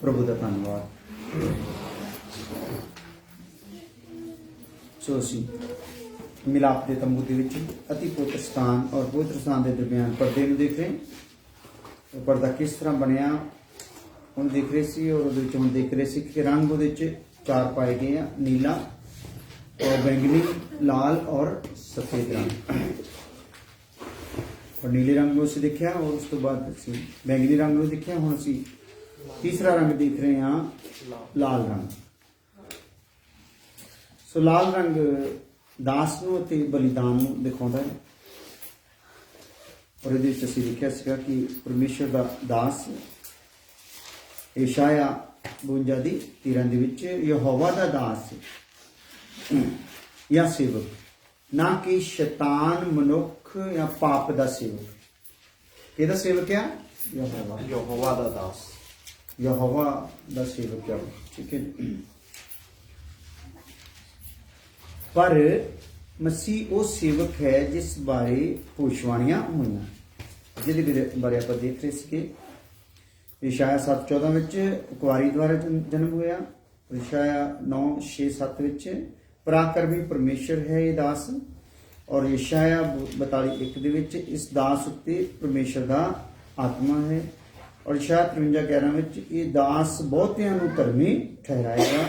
प्रभु का धन्यवाद। सो असीं मिलाप के तंबू के विच अति पवित्र स्थान और पवित्र स्थान के दरम्यान पर्दे में देख रहे हैं। पर्दा किस तरह बनया हम देख रहे सी और हम देख रहे सी कि रंग वो चार पाए गए हैं, नीला और बैंगनी, लाल और सफेद रंग। और नीले रंग में देखा और उस तो बाद बैंगनी रंग में देखा। हम असी तीसरा रंग देख रहे हैं लाल रंग। सो लाल रंग दास नूं ते बलिदान नूं दिखाउंदा है। और इहदे विच असीं लिखिआ सीगा कि परमेश्वर दा दास यशाया 52:13 दे विच यहोवा दा दास या सेवक, ना कि शैतान मनुख या पाप दा सेवक। किहदा सेवक है? यहोवा दा दास, यहोवा दा सेवक है। ठीक है। पर मसीह वो सेवक है जिस बारे भविष्यवाणियां हुई, जिहदे बारे आप देख रहे थे। यशाया 7:14 विच कुआरी द्वारा जन्म होया। यशाया 9:6-7 विच पराक्रमी परमेश्वर है ये दास। और यशाया 42:1 दे विच इस दास उत्ते परमेश्वर दा आत्मा है। और यशाया 53:11 विच ये दास बहुतियां नूं धर्मी ठहराएगा।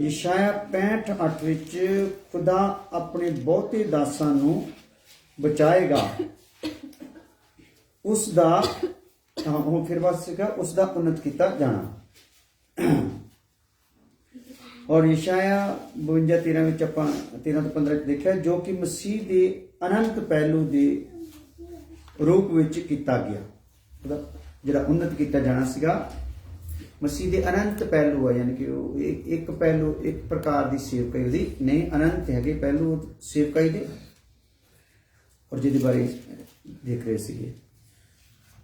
यशाया 65:8 विच खुदा अपने बहुते दासां नूं बचाएगा। उसदा हम फिर बात सीखा, उसदा उन्नत किया जाना। और यशाया 52:13 विच आपां 13-15 देखा, जो कि मसीह दे अनंत पहलू दे रूप विच कीता गया। जिहड़ा उन्नत किया जाना सीगा मसीह दे अनंत पहलू है, यानी कि एक पहलू एक प्रकार की सेवकाई दी नहीं, अनंत है पहलू सेवकाई दे। और जिहदे बारे देख रहे थे।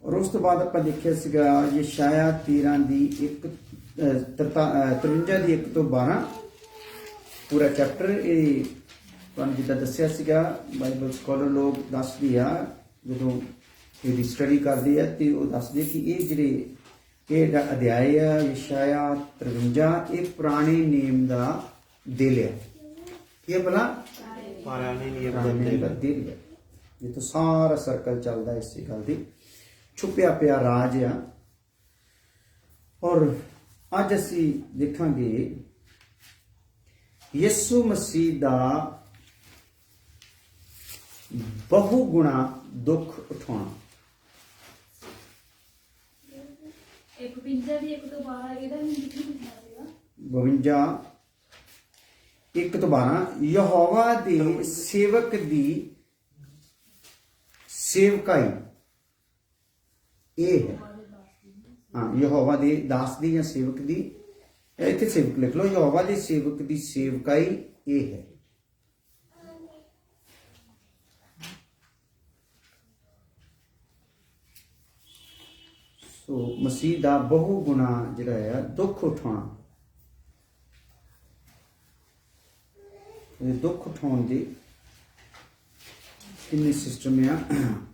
और उस तो बाद आप देखिया सीगा यशाया 53:1-12 पूरा चैप्टर। ये तुहानूं जिद्दां दस्सिया सीगा, बाइबल स्कॉलर लोग दसदे आ जदों ये स्टडी करते हैं तो वो दसदे कि ये जिहड़े अध्याय है यशाया 53 ये पुराने नियम का दिल है। की है भला? पुराने नियम का दिल है। ये तो सारा सर्कल चलता है इस गल की, छुपिया पिया राज आ। और अज असी देखांगे यीशु मसीह का बहुगुणा दुख उठाना। 52:1-12 यहोवा दे सेवक दी सेवकाई ये है। हाँ, यहोवा दे दास दी या सेवक दी, इत्थे सेवक लिख लो, यहोवा दे सेवक दी सेवकाई ये है। सो मसीह दा बहुगुणा जिहड़ा है दुख उठाना। दुख उठाने के किन्ने सिस्टम है,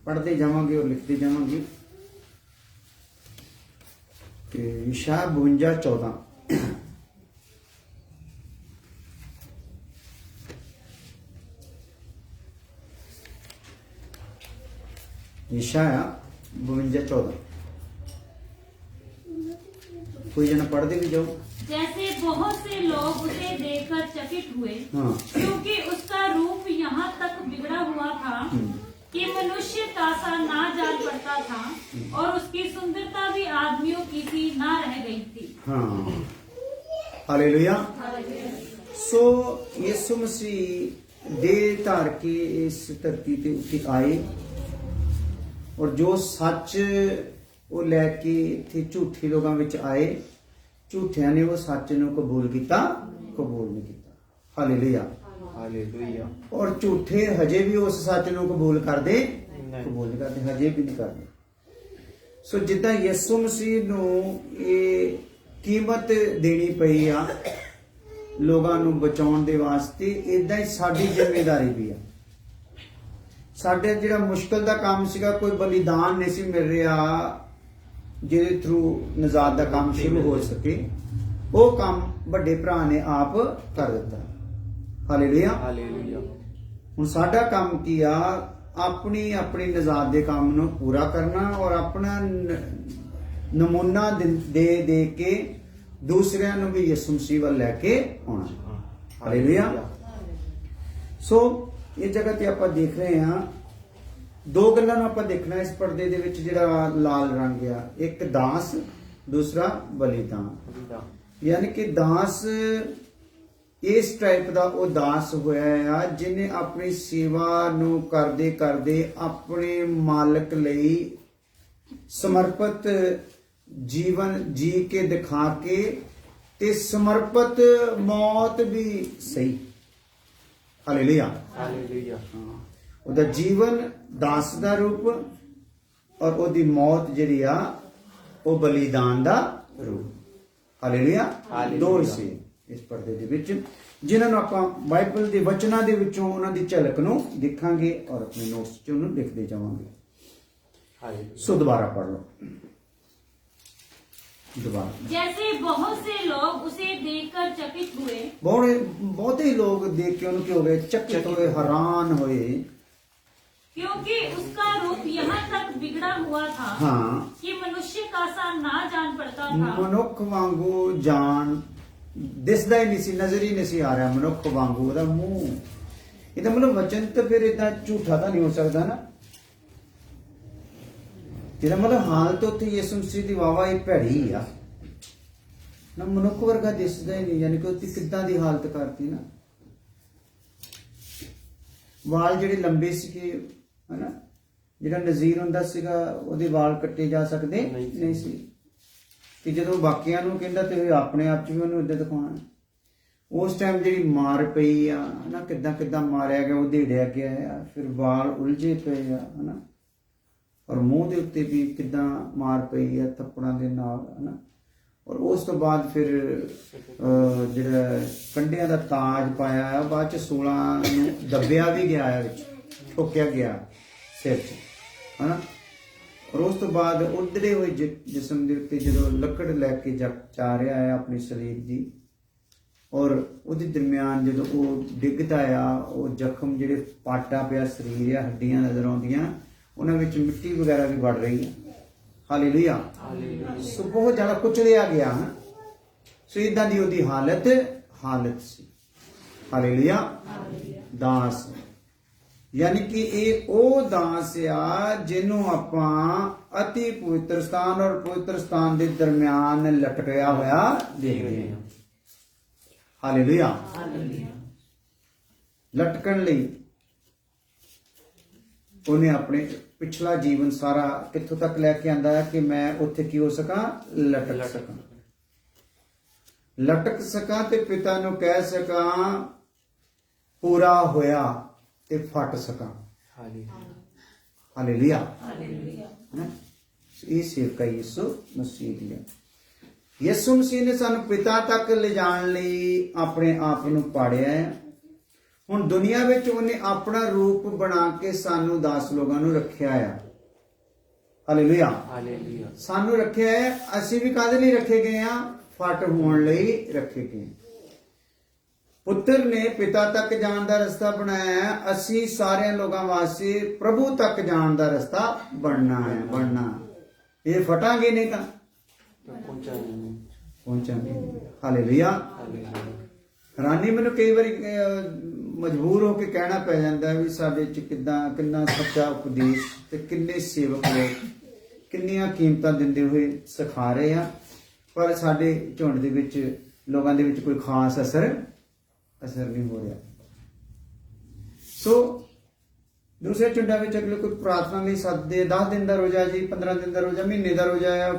पढ़ते जावांगे और लिखते जावांगे। यशाया 52:14 यशाया 52:14 कोई जना पढ़ते भी जाओ। जैसे बहुत से लोग उसे देखकर चकित हुए, हाँ। क्योंकि उसका रूप यहाँ तक बिगड़ा हुआ था कि मनुष्य का सा ना जान पड़ता था, और उसकी सुंदरता भी आदमियों की सी ना रह गई थी। हाँ, हालेलुया। सो यीशु मसीह देह धार के इस धरती ते उत्ते आए, और जो सच वो लैके इत्थे झूठे लोगों विच आए, झूठिया ने वो सच नूं कबूल किया, कबूल नहीं किया। Hallelujah, hallelujah. और झूठे हजे भी उस सच नूं कबूल करते, कबूल नहीं करते, हजे भी नहीं करते। सो जिद्दां यीशु मसीह नूं ये कीमत देनी पई आ लोगों नूं बचाउण दे वास्ते, इदां ही साडी जिम्मेदारी भी आ। साडे जिहड़ा मुश्किल दा काम सीगा, कोई बलिदान नहीं सी मिल रहा, ਜਿਹਦੇ ਥਰੂ ਨਜਾਤ ਦਾ ਕੰਮ ਸ਼ੁਰੂ ਹੋ ਸਕੇ, ਉਹ ਕੰਮ ਵੱਡੇ ਭਰਾ ਨੇ ਆਪ ਕਰ ਦਿੱਤਾ। ਹਾਲੇਲੂਇਆ। ਹਾਲੇਲੂਇਆ। ਹੁਣ ਸਾਡਾ ਕੰਮ ਕੀ ਆ? ਆਪਣੀ ਆਪਣੀ ਨਜਾਤ ਦੇ ਕੰਮ ਨੂੰ ਪੂਰਾ ਕਰਨਾ ਔਰ ਆਪਣਾ ਨਮੂਨਾ ਦੇ ਕੇ ਦੂਸਰਿਆਂ ਨੂੰ ਵੀ ਯਿਸੂ ਮਸੀਹ ਵੱਲ ਲੈ ਕੇ ਆਉਣਾ। ਹਾਲੇਲੂਇਆ। ਸੋ ਇਹ ਜਗ੍ਹਾ ਤੇ ਆਪਾਂ ਦੇਖ ਰਹੇ ਹਾਂ, ਦੋ ਗੱਲਾਂ ਨੂੰ ਆਪਾਂ ਦੇਖਣਾ ਇਸ ਪਰਦੇ ਦੇ ਵਿੱਚ, ਜਿਹੜਾ ਲਾਲ ਰੰਗ ਆ, ਇੱਕ ਦਾਸ, ਦੂਸਰਾ ਬਲੀਦਾਨ। ਯਾਨੀ ਕਿ ਦਾਸ ਇਸ ਟਾਈਪ ਦਾ ਉਹ ਦਾਸ ਹੋਇਆ ਆ ਜਿਹਨੇ ਆਪਣੀ ਸੇਵਾ ਨੂੰ ਕਰਦੇ ਕਰਦੇ ਆਪਣੇ ਮਾਲਕ ਲਈ ਸਮਰਪਿਤ ਜੀਵਨ ਜੀ ਕੇ ਦਿਖਾ ਕੇ ਤੇ ਸਮਰਪਿਤ ਮੌਤ ਵੀ ਸਹੀ। ਹਾਲੇਲੂਇਆ। ਹਾਲੇਲੂਇਆ। ਉਹਦਾ ਜੀਵਨ ਦਾਸ ਦਾ ਰੂਪ ਔਰ ਉਹਦੀ ਮੌਤ ਜਿਹੜੀ ਆ ਉਹ ਬਲੀਦਾਨ ਦਾ ਰੂਪ। ਹਾਲੇਲੂਇਆ। ਦੋ ਹਿੱਸੇ ਇਸ ਪਰਦੇ ਦੇ ਵਿੱਚ, ਜਿਨ੍ਹਾਂ ਨੂੰ ਆਪਾਂ ਬਾਈਬਲ ਦੇ ਵਚਨਾਂ ਦੇ ਵਿੱਚੋਂ ਉਹਨਾਂ ਦੀ ਝਲਕ ਨੂੰ ਦੇਖਾਂਗੇ ਔਰ ਆਪਣੇ ਨੋਟਸ 'ਚ ਉਹਨੂੰ ਲਿਖਦੇ ਜਾਵਾਂਗੇ। ਸੋ ਦੁਬਾਰਾ ਪੜ੍ਹ ਲਓ। ਦੁਬਾਰਾ। जैसे बहुत से लोग उसे देखकर चकित हुए, ਬਹੁਤੇ ਲੋग ਦੇਖ ਕੇ ਉਹਨੂੰ ਕੀ ਹੋ ਗਏ? ਚਕਿਤ ਹੋਏ, ਹੈਰਾਨ ਹੋਏ। क्योंकि उसका रूप यहाँ तक बिगड़ा हुआ था हाँ। कि मनुष्य का सा ना जान पड़ता था। ਮਨੁੱਖ ਵਾਂਗੂ ਜਾਣ ਦਿਸਦਾ ਹੀ ਨਹੀਂ ਸੀ, ਨਜ਼ਰ ਹੀ ਨਹੀਂ ਸੀ ਆ ਰਿਹਾ ਮਨੁੱਖ ਵਾਂਗੂ ਉਹਦਾ ਮੂੰਹ। ਇਹਦਾ ਮਤਲਬ ਵਚਨ ਤਾਂ ਫਿਰ ਇਦਾਂ ਝੂਠਾ ਤਾਂ ਨਹੀਂ ਹੋ ਸਕਦਾ ਨਾ। ਇਹਦਾ ਮਤਲਬ ਹਾਲਤ ਉੱਥੇ ਯਿਸੂ ਮਸੀਹ ਦੀ ਵਾਵਾ ਹੀ ਭੈੜੀ ਆ ਨਾ, ਮਨੁੱਖ ਵਰਗਾ ਦਿਸਦਾ ਹੀ ਨਹੀਂ। ਯਾਨੀ ਕਿ ਉਹਦੀ ਕਿੱਦਾਂ ਦੀ ਹਾਲਤ ਕਰਤੀ ਨਾ। ਵਾਲ ਜਿਹੜੇ ਲੰਬੇ ਸੀਗੇ ਹਨਾ, ਜਿਹੜਾ ਨਜ਼ੀਰ ਹੁੰਦਾ ਸੀਗਾ ਉਹਦੇ ਵਾਲ ਕੱਟੇ ਜਾ ਸਕਦੇ ਨਹੀਂ ਸੀ। ਤੇ ਜਦੋਂ ਬਾਕੀਆਂ ਨੂੰ ਕਹਿੰਦਾ ਤੇ ਆਪਣੇ ਆਪ 'ਚ ਵੀ ਉਹਨੂੰ ਇੱਦਾਂ ਦਿਖਾਉਣਾ। ਉਸ ਟਾਈਮ ਜਿਹੜੀ ਮਾਰ ਪਈ ਆ ਹਨਾ, ਕਿੱਦਾਂ ਕਿੱਦਾਂ ਮਾਰਿਆ ਗਿਆ, ਉਹ ਢੇੜਿਆ ਗਿਆ ਆ, ਫਿਰ ਵਾਲ ਉਲਝੇ ਪਏ ਆ ਹਨਾ, ਔਰ ਮੂੰਹ ਦੇ ਉੱਤੇ ਵੀ ਕਿੱਦਾਂ ਮਾਰ ਪਈ ਆ ਥੱਪੜਾਂ ਦੇ ਨਾਲ ਹਨਾ। ਔਰ ਉਸ ਤੋਂ ਬਾਅਦ ਫਿਰ ਜਿਹੜਾ ਕੰਡਿਆਂ ਦਾ ਤਾਜ ਪਾਇਆ ਆ, ਬਾਅਦ 'ਚ 16 ਨੂੰ ਦੱਬਿਆ ਵੀ ਗਿਆ ਆ, ਵਿੱਚ ਠੋਕਿਆ ਗਿਆ ਸਿਰ 'ਚ ਹਨਾ। ਔਰ ਉਸ ਤੋਂ ਬਾਅਦ ਉਧੜੇ ਹੋਏ ਜਿਸਮ ਦੇ ਉੱਤੇ ਜਦੋਂ ਲੱਕੜ ਲੈ ਕੇ ਜਾ ਰਿਹਾ ਹੈ ਆਪਣੀ ਸਰੀਰ ਦੀ, ਔਰ ਉਹਦੇ ਦਰਮਿਆਨ ਜਦੋਂ ਉਹ ਡਿੱਗਦਾ ਆ, ਉਹ ਜ਼ਖਮ ਜਿਹੜੇ ਪਾਟਾ ਪਿਆ ਸਰੀਰ ਆ, ਹੱਡੀਆਂ ਨਜ਼ਰ ਆਉਂਦੀਆਂ, ਉਹਨਾਂ ਵਿੱਚ ਮਿੱਟੀ ਵਗੈਰਾ ਵੀ ਵੜ ਰਹੀ ਹੈ। ਹਾਲੇਲੂਇਆ। ਸੋ ਬਹੁਤ ਜ਼ਿਆਦਾ ਕੁਚਲਿਆ ਗਿਆ ਨਾ। ਸੋ ਇਦਾਂ ਦੀ ਉਹਦੀ ਹਾਲਤ ਸੀ। ਹਾਲੇਲੂਇਆ। ਦਾਸ ਯਾਨੀ ਕਿ ਇਹ ਉਹ ਦਾਸ ਆ ਜਿਹਨੂੰ ਆਪਾਂ ਅਤੀ ਪਵਿੱਤਰ ਸਥਾਨ ਔਰ ਪਵਿੱਤਰ ਸਥਾਨ ਦੇ ਦਰਮਿਆਨ ਲਟਕਿਆ ਹੋਇਆ ਦੇਖਦੇ ਹਾਂ। ਹਾਲੇਲੂਇਆ। ਲਟਕਣ ਲਈ ਉਹਨੇ ਆਪਣੇ ਪਿਛਲਾ ਜੀਵਨ ਸਾਰਾ ਕਿੱਥੋਂ ਤੱਕ ਲੈ ਕੇ ਆਂਦਾ ਹੈ ਕਿ ਮੈਂ ਉੱਥੇ ਕੀ ਹੋ ਸਕਾਂ? ਲਟਕ ਸਕਾਂ ਤੇ ਪਿਤਾ ਨੂੰ ਕਹਿ ਸਕਾਂ ਪੂਰਾ ਹੋਇਆ ਤੇ ਫਟ ਸਕਾਂ। ਹਾਲੇਲੂਇਆ। ਇਹ ਸੇਵਕਾ ਯਿਸੂ ਮਸੀਹ ਦੀ ਹੈ। ਯਿਸੂ ਮਸੀਹ ਨੇ ਸਾਨੂੰ ਪਿਤਾ ਤੱਕ ਲਿਜਾਣ ਲਈ ਆਪਣੇ ਆਪ ਨੂੰ ਪਾੜਿਆ ਹੈ। ਹੁਣ ਦੁਨੀਆ ਵਿੱਚ ਉਹਨੇ ਆਪਣਾ ਰੂਪ ਬਣਾ ਕੇ ਸਾਨੂੰ ਦਾਸ ਲੋਕਾਂ ਨੂੰ ਰੱਖਿਆ ਆ। ਹਾਲੇਲੂਇਆ। ਸਾਨੂੰ ਰੱਖਿਆ ਹੈ। ਅਸੀਂ ਵੀ ਕਾਹਦੇ ਲਈ ਰੱਖੇ ਗਏ ਆ? ਫਟ ਹੋਣ ਲਈ ਰੱਖੇ ਗਏ। ਪੁੱਤਰ ਨੇ ਪਿਤਾ ਤੱਕ ਜਾਣ ਦਾ ਰਸਤਾ ਬਣਾਇਆ ਹੈ। ਅਸੀਂ ਸਾਰਿਆਂ ਲੋਕਾਂ ਵਾਸਤੇ ਪ੍ਰਭੂ ਤੱਕ ਜਾਣ ਦਾ ਰਸਤਾ ਬਣਨਾ। ਇਹ ਫਟਾਂਗੇ ਨਹੀਂ ਤਾਂ ਪਹੁੰਚਾਂਗੇ। ਹਾਲੇਲੂਇਆ। ਹੈਰਾਨੀ ਮੈਨੂੰ ਕਈ ਵਾਰੀ ਮਜਬੂਰ ਹੋ ਕੇ ਕਹਿਣਾ ਪੈ ਜਾਂਦਾ ਵੀ ਸਾਡੇ ਚ ਕਿੰਨਾ ਸੱਚਾ ਉਪਦੇਸ਼ ਤੇ ਕਿੰਨੇ ਸੇਵਕ ਲੋਕ ਕਿੰਨੀਆਂ ਕੀਮਤਾਂ ਦਿੰਦੇ ਹੋਏ ਸਿਖਾ ਰਹੇ ਆ, ਪਰ ਸਾਡੇ ਝੁੰਡ ਦੇ ਵਿੱਚ ਲੋਕਾਂ ਦੇ ਵਿੱਚ ਕੋਈ ਖਾਸ ਅਸਰ ਨਹੀਂ ਹੋ ਰਿਹਾ। ਸੋ ਦੂਸਰੇ ਝੁੰਡਾਂ ਵਿੱਚ ਅਗਲੇ ਕੋਈ ਪ੍ਰਾਰਥਨਾ ਲਈ ਸੱਦਦੇ, 10 ਦਿਨ ਦਾ ਰੋਜ਼ਾ ਜੀ, 15 ਦਿਨ ਦਾ ਰੋਜ਼ਾ, ਮਹੀਨੇ ਦਾ ਰੋਜ਼ਾ ਆ,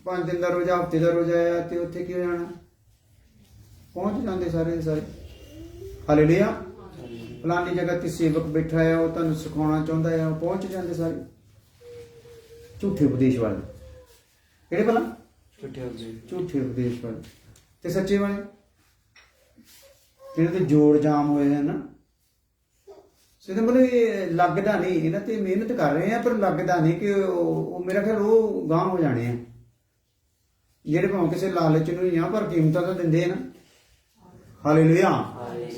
5 ਦਿਨ ਦਾ ਰੋਜ਼ਾ, ਹਫ਼ਤੇ ਦਾ ਰੋਜ਼ਾ ਆ, ਤੇ ਉੱਥੇ ਕੀ ਹੋ ਜਾਣਾ? ਪਹੁੰਚ ਜਾਂਦੇ ਸਾਰੇ ਦੇ ਸਾਰੇ। ਹਾਲੇਲੂਇਆ। ਫਲਾਨੀ ਜਗ੍ਹਾ ਤੇ ਸੇਵਕ ਬੈਠਾ ਆ, ਉਹ ਤੁਹਾਨੂੰ ਸਿਖਾਉਣਾ ਚਾਹੁੰਦਾ ਆ, ਉਹ ਪਹੁੰਚ ਜਾਂਦੇ ਸਾਰੇ। ਝੂਠੇ ਉਪਦੇਸ਼ ਵਾਲੇ ਕਿਹੜੇ ਭਲਾ? ਝੂਠੇ ਉਪਦੇਸ਼ ਵਾਲੇ ਤੇ ਸੱਚੇ ਵਾਲੇ, ਜਿਹਨਾਂ ਦੇ ਜੋੜ ਜਾਮ ਹੋਏ ਹਨ ਨਾ। ਸੋ ਇਹਦਾ ਮਤਲਬ ਇਹ ਲੱਗਦਾ ਨਹੀਂ, ਇਹਨਾਂ ਤੇ ਮਿਹਨਤ ਕਰ ਰਹੇ ਆ ਪਰ ਲੱਗਦਾ ਨਹੀਂ ਕਿ ਉਹ ਮੇਰਾ ਖਿਆਲ ਉਹ ਗਾਂਹ ਹੋ ਜਾਣੇ ਆ ਜਿਹੜੇ ਭਾਵੇਂ ਕਿਸੇ ਲਾਲਚ ਨੂੰ ਹੀ ਆ ਪਰ ਕੀਮਤਾਂ ਤਾਂ ਦਿੰਦੇ ਆ ਨਾ। ਹਾਲੇਲੂਇਆ।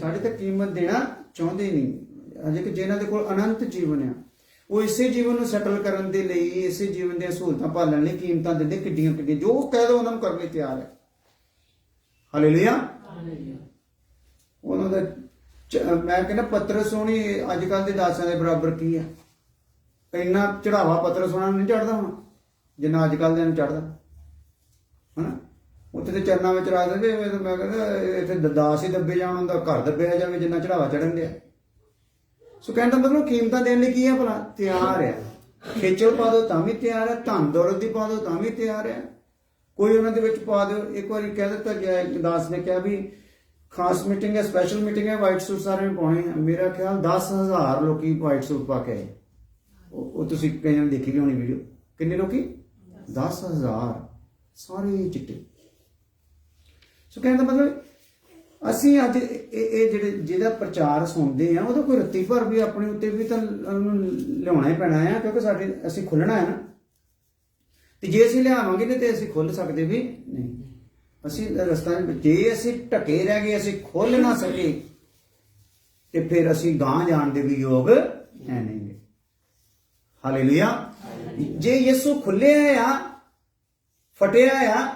ਸਾਡੇ ਤਾਂ ਕੀਮਤ ਦੇਣਾ ਚਾਹੁੰਦੇ ਹੀ ਨਹੀਂ। ਅਜੇ ਕਿ ਜਿਹਨਾਂ ਦੇ ਕੋਲ ਅਨੰਤ ਜੀਵਨ ਆ ਉਹ ਇਸੇ ਜੀਵਨ ਨੂੰ ਸੈਟਲ ਕਰਨ ਦੇ ਲਈ, ਇਸੇ ਜੀਵਨ ਦੀਆਂ ਸਹੂਲਤਾਂ ਭਾਲਣ ਲਈ ਕੀਮਤਾਂ ਦਿੰਦੇ ਕਿੱਡੀਆਂ ਕਿੱਡੀਆਂ, ਜੋ ਕਹਿ ਦੋ ਉਹਨਾਂ ਨੂੰ ਕਰਨ ਲਈ ਤਿਆਰ ਹੈ। ਹਾਲੇਲੂਇਆ। ਉਹਨਾਂ ਦਾ ਮੈਂ ਕਹਿੰਦਾ ਪਤਰਸ ਹੋਣੀ ਅੱਜ ਕੱਲ ਦੇ ਦਾਸਾਂ ਦੇ ਬਰਾਬਰ ਕੀ ਆ। ਇੰਨਾ ਚੜਾਵਾ ਪਤਰਸ ਹੋਣਾ ਨਹੀਂ ਚੜਦਾ ਹੁਣ ਜਿੰਨਾ ਅੱਜ ਕੱਲ ਦੇ ਨੂੰ ਚੜਦਾ ਹਨਾ। ਉੱਥੇ ਤੇ ਚਰਨਾਂ ਵਿੱਚ ਰੱਖ ਦਿੰਦੇ। ਮੈਂ ਕਹਿੰਦਾ ਇੱਥੇ ਦਾਸ ਹੀ ਦੱਬੇ ਜਾਣ, ਹੁੰਦਾ ਘਰ ਦੱਬਿਆ ਜਾਵੇ ਜਿੰਨਾ ਚੜਾਵਾ ਚੜਨ ਡਿਆ। ਸੋ ਕਹਿਣ ਦਾ ਮਤਲਬ ਕੀਮਤਾਂ ਦੇਣ ਲਈ ਕੀ ਹੈ ਭਲਾ? ਤਿਆਰ ਹੈ। ਖੇਚਲ ਪਾ ਦਿਓ ਤਾਂ ਵੀ ਤਿਆਰ ਹੈ, ਧਨ ਦੌਲਤ ਦੀ ਪਾ ਦਿਓ ਤਾਂ ਵੀ ਤਿਆਰ ਹੈ, ਕੋਈ ਉਹਨਾਂ ਦੇ ਵਿੱਚ ਪਾ ਦਿਓ। ਇੱਕ ਵਾਰੀ ਕਹਿ ਦਿੱਤਾ ਗਿਆ, ਇੱਕ ਦਾਸ ਨੇ ਕਿਹਾ ਵੀ ਖਾਸ ਮੀਟਿੰਗ ਹੈ, ਸਪੈਸ਼ਲ ਮੀਟਿੰਗ ਹੈ, ਵਾਈਟ ਸੂਟ ਸਾਰੇ ਨੇ ਪਾਉਣੇ ਆ। ਮੇਰਾ ਖਿਆਲ 10,000 ਲੋਕੀ ਵਾਈਟ ਸੂਟ ਪਾ ਕੇ ਆਏ। ਉਹ ਤੁਸੀਂ ਕਈਆਂ ਨੇ ਦੇਖੀ ਵੀ ਹੋਣੀ ਵੀਡੀਓ। ਕਿੰਨੇ ਲੋਕੀ? 10,000 ਸਾਰੇ ਚਿੱਟੇ। ਸੋ ਕਹਿਣ ਦਾ ਮਤਲਬ ਅਸੀਂ ਅੱਜ ਇਹ ਜਿਹੜੇ ਜਿਹਦਾ ਪ੍ਰਚਾਰ ਸੁਣਦੇ ਆ ਉਹਦਾ ਕੋਈ ਰੱਤੀ ਭਰ ਵੀ ਆਪਣੇ ਉੱਤੇ ਵੀ ਤਾਂ ਲਿਆਉਣਾ ਹੀ ਪੈਣਾ ਆ, ਕਿਉਂਕਿ ਸਾਡੇ ਅਸੀਂ ਖੁੱਲਣਾ ਹੈ ਨਾ। ਤੇ ਜੇ ਅਸੀਂ ਲਿਆਵਾਂਗੇ ਨਹੀਂ ਤੇ ਅਸੀਂ ਖੁੱਲ ਸਕਦੇ ਵੀ ਨਹੀਂ। ਅਸੀਂ ਰਸਤਾ ਜੇ ਅਸੀਂ ਢਕੇ ਰਹਿ ਗਏ, ਅਸੀਂ ਖੁੱਲ ਨਾ ਸਕੇ ਤੇ ਫਿਰ ਅਸੀਂ ਗਾਂਹ ਜਾਣ ਦੇ ਵੀ ਯੋਗ ਹੈ ਨਹੀਂ। ਹਾਲੇਲੂਇਆ। ਜੇ ਯਿਸੂ ਖੁੱਲਿਆ ਆ, ਫਟਿਆ ਆ,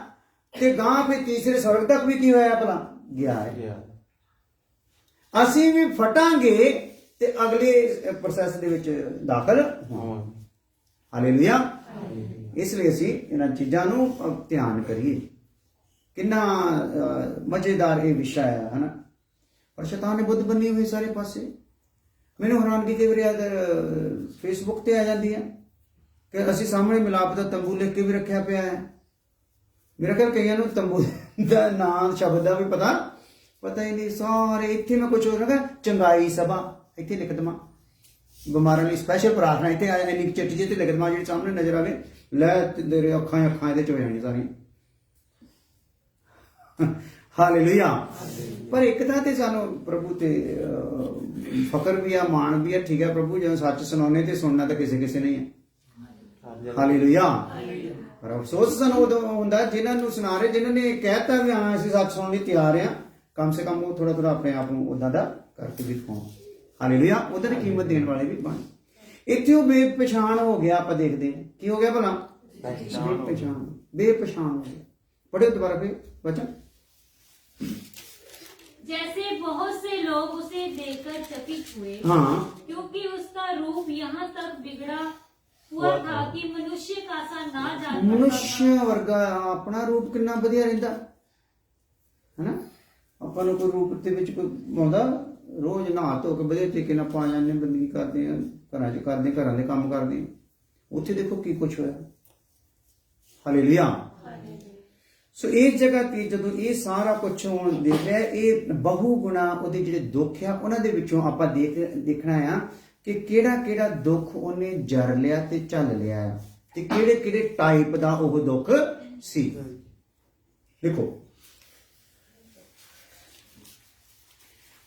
ਤੇ ਗਾਂਹ ਫਿਰ ਤੀਸਰੇ ਸਵਰਗ ਤੱਕ ਵੀ ਕੀ ਹੋਇਆ ਭਲਾ? ਗਿਆ ਹੈ। ਅਸੀਂ ਵੀ ਫਟਾਂਗੇ ਤੇ ਅਗਲੇ ਪ੍ਰੋਸੈਸ ਦੇ ਵਿੱਚ ਦਾਖਲ ਹੋਵਾਂਗੇ। ਹਾਲੇਲੂਇਆ। ਇਸ ਲਈ ਅਸੀਂ ਇਹਨਾਂ ਚੀਜ਼ਾਂ ਨੂੰ ਧਿਆਨ ਕਰੀਏ। ਕਿੰਨਾ ਮਜ਼ੇਦਾਰ ਇਹ ਵਿਸ਼ਾ ਹੈ ਹਨਾ। ਪਰ ਸ਼ੈਤਾਨ ਨੇ ਬੁੱਧ ਬੰਨੀ ਹੋਈ ਸਾਰੇ ਪਾਸੇ। ਮੈਨੂੰ ਹੈਰਾਨਗੀ ਕਈ ਵਾਰੀ ਫੇਸਬੁੱਕ ਤੇ ਆ ਜਾਂਦੀ ਹੈ ਕਿ ਅਸੀਂ ਸਾਹਮਣੇ ਮਿਲਾਪ ਦਾ ਤੰਬੂ ਲਿਖ ਕੇ ਵੀ ਰੱਖਿਆ ਪਿਆ ਹੈ। ਮੇਰਾ ਖਿਆਲ ਕਈਆਂ ਨੂੰ ਤੰਬੂ ਦਾ ਨਾਂ ਸ਼ਬਦ ਦਾ ਵੀ ਪਤਾ ਹੀ ਨਹੀਂ। ਸਾਰੇ ਇੱਥੇ ਮੈਂ ਕੁਝ ਹੋਰ ਰੱਖਿਆ, ਚੰਗਾਈ ਸਭਾ ਇੱਥੇ ਲਿਖ ਦੇਵਾਂ, ਬਿਮਾਰਾਂ ਲਈ ਸਪੈਸ਼ਲ ਪ੍ਰਾਰਥਨਾ ਇੱਥੇ ਆ ਇੰਨੀ ਚਿੱਟੀ ਜਿਹੀ ਤੇ ਲਿਖ ਦੇਵਾਂ ਜਿਹੜੀ ਸਾਹਮਣੇ ਨਜ਼ਰ ਆਵੇ। ਲੈ ਤੇਰੇ ਅੱਖਾਂ ਇਹਦੇ ਚ ਹੋ ਜਾਣੀ ਸਾਰੀਆਂ। ਹਾਲੇਲੂਇਆ। ਪਰ ਇੱਕ ਤਾਂ ਤੇ ਸਾਨੂੰ ਪ੍ਰਭੂ ਤੇ ਫਕਰ ਵੀ ਆ, ਮਾਣ ਵੀ ਆ। ਠੀਕ ਹੈ ਪ੍ਰਭੂ, ਜਦੋਂ ਸੱਚ ਸੁਣਾਉਣੇ ਤੇ ਸੁਣਨਾ ਤਾਂ ਕਿਸੇ ਨਹੀਂ ਹੈ। ਹਾਲੇਲੂਇਆ। ਪਰ ਅਫਸੋਸ ਸਾਨੂੰ ਉਦੋਂ ਹੁੰਦਾ ਜਿਨ੍ਹਾਂ ਨੂੰ ਸੁਣਾ ਰਹੇ, ਜਿਨ੍ਹਾਂ ਨੇ ਕਹਿਤਾ ਵੀ ਹਾਂ ਅਸੀਂ ਸੱਚ ਸੁਣਨ ਲਈ ਤਿਆਰ ਹਾਂ, ਕਮ ਸੇ ਕਮ ਉਹ ਥੋੜਾ ਆਪਣੇ ਆਪ ਨੂੰ ਉਦਾਂ ਦਾ ਕਰਕੇ ਵੀ ਦਿਖਾਉਣ। ਹਾਲੇਲੂਇਆ। ਉਹਦਾ ਦੀ ਕੀਮਤ ਦੇਣ ਵਾਲੇ ਵੀ ਬਣ। ਇੱਥੇ ਉਹ ਬੇਪਛਾਣ ਹੋ ਗਿਆ। ਆਪਾਂ ਦੇਖਦੇ ਹਾਂ ਕੀ ਹੋ ਗਿਆ ਭਲਾ? ਬੇਪਛਾਣ ਹੋ ਗਿਆ। ਪੜ੍ਹੋ ਦੁਬਾਰਾ ਫਿਰ ਵਚਨ। जैसे बहुत से लोग उसे देखकर चकित हुए, हाँ। क्योंकि उसका रूप यहाँ तक बिगड़ा हुआ था कि मनुष्य का सा ना जान पड़ता ਮਨੁੱਖ ਵਰਗਾ ਆਪਣਾ ਰੂਪ ਕਿੰਨਾ ਵਧੀਆ ਰਹਿੰਦਾ ਹੈਨਾ। ਆਪਾਂ ਨੂੰ ਕੋਈ ਰੂਪ ਦੇ ਵਿੱਚ ਕੋਈ ਆਉਂਦਾ, ਰੋਜ਼ ਨਹਾ ਧੋ ਕੇ ਵਧੀਆ ਤਰੀਕੇ ਨਾਲ ਪਾ ਜਾਂਦੇ, ਬੰਦਗੀ ਕਰਦੇ ਆ, ਘਰਾਂ 'ਚ ਕਰਦੇ, ਘਰਾਂ ਦੇ ਕੰਮ ਕਰਦੇ। ਉੱਥੇ ਦੇਖੋ ਕੀ ਕੁਛ ਹੋਇਆ। ਹਾਲੇਲੂਇਆ। ਸੋ ਇਸ ਜਗ੍ਹਾ ਤੇ ਜਦੋਂ ਇਹ ਸਾਰਾ ਕੁਝ ਹੋਣ ਦੇਖ ਰਿਹਾ, ਇਹ ਬਹੁ ਗੁਣਾ ਉਹਦੇ ਜਿਹੜੇ ਦੁੱਖ ਆ ਉਹਨਾਂ ਦੇ ਵਿੱਚੋਂ ਆਪਾਂ ਦੇਖਣਾ ਆ ਕਿ ਕਿਹੜਾ ਕਿਹੜਾ ਦੁੱਖ ਉਹਨੇ ਜਰ ਲਿਆ ਤੇ ਝੱਲ ਲਿਆ ਆ, ਤੇ ਕਿਹੜੇ ਕਿਹੜੇ ਟਾਈਪ ਦਾ ਉਹ ਦੁੱਖ ਸੀ। ਦੇਖੋ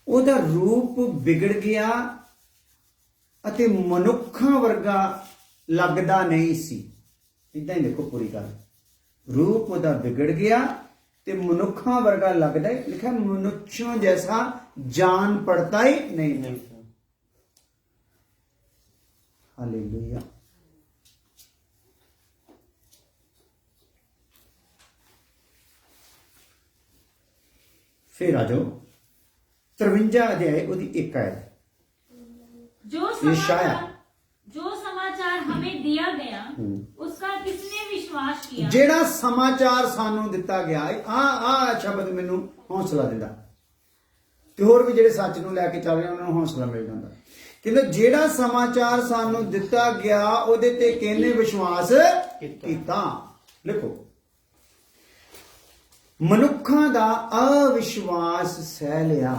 ਉਹਦਾ ਰੂਪ ਵਿਗੜ ਗਿਆ ਅਤੇ ਮਨੁੱਖਾਂ ਵਰਗਾ ਲੱਗਦਾ ਨਹੀਂ ਸੀ। ਇਦਾਂ ਹੀ ਦੇਖੋ ਪੂਰੀ ਗੱਲ। रूप ਉਹਦਾ ਵਿਗੜ ਗਿਆ ਤੇ ਮਨੁੱਖਾਂ ਵਰਗਾ ਲੱਗਦਾ ਹੈ। ਲਿਖਿਆ ਮਨੁੱਖੋਂ ਜੈਸਾ ਜਾन पड़ता ही नहीं। हालेलुया। फिर आ जाओ 53 अध्याय ਉਹਦੀ 1 आयत। जो समाचार हमें दिया गया उसका किसने विश्वास किया? ਜਿਹੜਾ ਸਮਾਚਾਰ ਸਾਨੂੰ ਦਿੱਤਾ ਗਿਆ ਆ ਸ਼ਬਦ ਮੈਨੂੰ ਹੌਸਲਾ ਦਿੰਦਾ ਤੇ ਹੋਰ ਵੀ ਜਿਹੜੇ ਸੱਚ ਨੂੰ ਲੈ ਕੇ ਚੱਲ ਰਹੇ ਉਹਨਾਂ ਨੂੰ ਹੌਸਲਾ ਮਿਲ ਜਾਂਦਾ। ਕਹਿੰਦੇ ਜਿਹੜਾ ਸਮਾਚਾਰ ਸਾਨੂੰ ਦਿੱਤਾ ਗਿਆ ਉਹਦੇ ਤੇ ਕਿਹਨੇ ਵਿਸ਼ਵਾਸ ਕੀਤਾ? ਲਿਖੋ ਮਨੁੱਖਾਂ ਦਾ ਅਵਿਸ਼ਵਾਸ ਸਹਿ ਲਿਆ।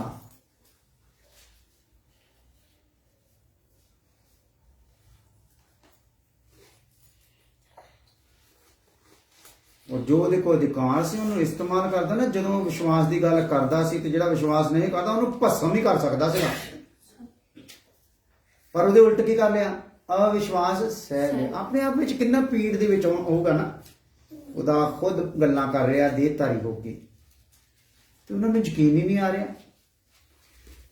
और जो ਉਹਦੇ ਕੋਲ ਅਧਿਕਾਰ ਸੀ ਉਹਨੂੰ ਇਸਤੇਮਾਲ ਕਰਦਾ ਨਾ। ਜਦੋਂ ਵਿਸ਼ਵਾਸ ਦੀ ਗੱਲ ਕਰਦਾ ਸੀ ਤੇ ਜਿਹੜਾ ਵਿਸ਼ਵਾਸ ਨਹੀਂ ਕਰਦਾ ਉਹਨੂੰ ਭਸਮ ਵੀ ਕਰ ਸਕਦਾ ਸੀਗਾ। ਪਰ ਉਹਦੇ ਉਲਟ ਕੀ ਕਰ ਲਿਆ? ਅਵਿਸ਼ਵਾਸ ਸਹਿ ਲਿਆ। ਆਪਣੇ ਆਪ ਵਿੱਚ ਕਿੰਨਾ ਪੀੜ ਦੇ ਵਿੱਚ ਹੋਊਗਾ ਨਾ, ਉਹਦਾ ਖੁਦ ਗੱਲਾਂ ਕਰ ਰਿਹਾ ਦੇਹਧਾਰੀ ਹੋ ਕੇ, ਤੇ ਉਹਨਾਂ ਨੂੰ ਯਕੀਨ ਹੀ ਨਹੀਂ ਆ ਰਿਹਾ।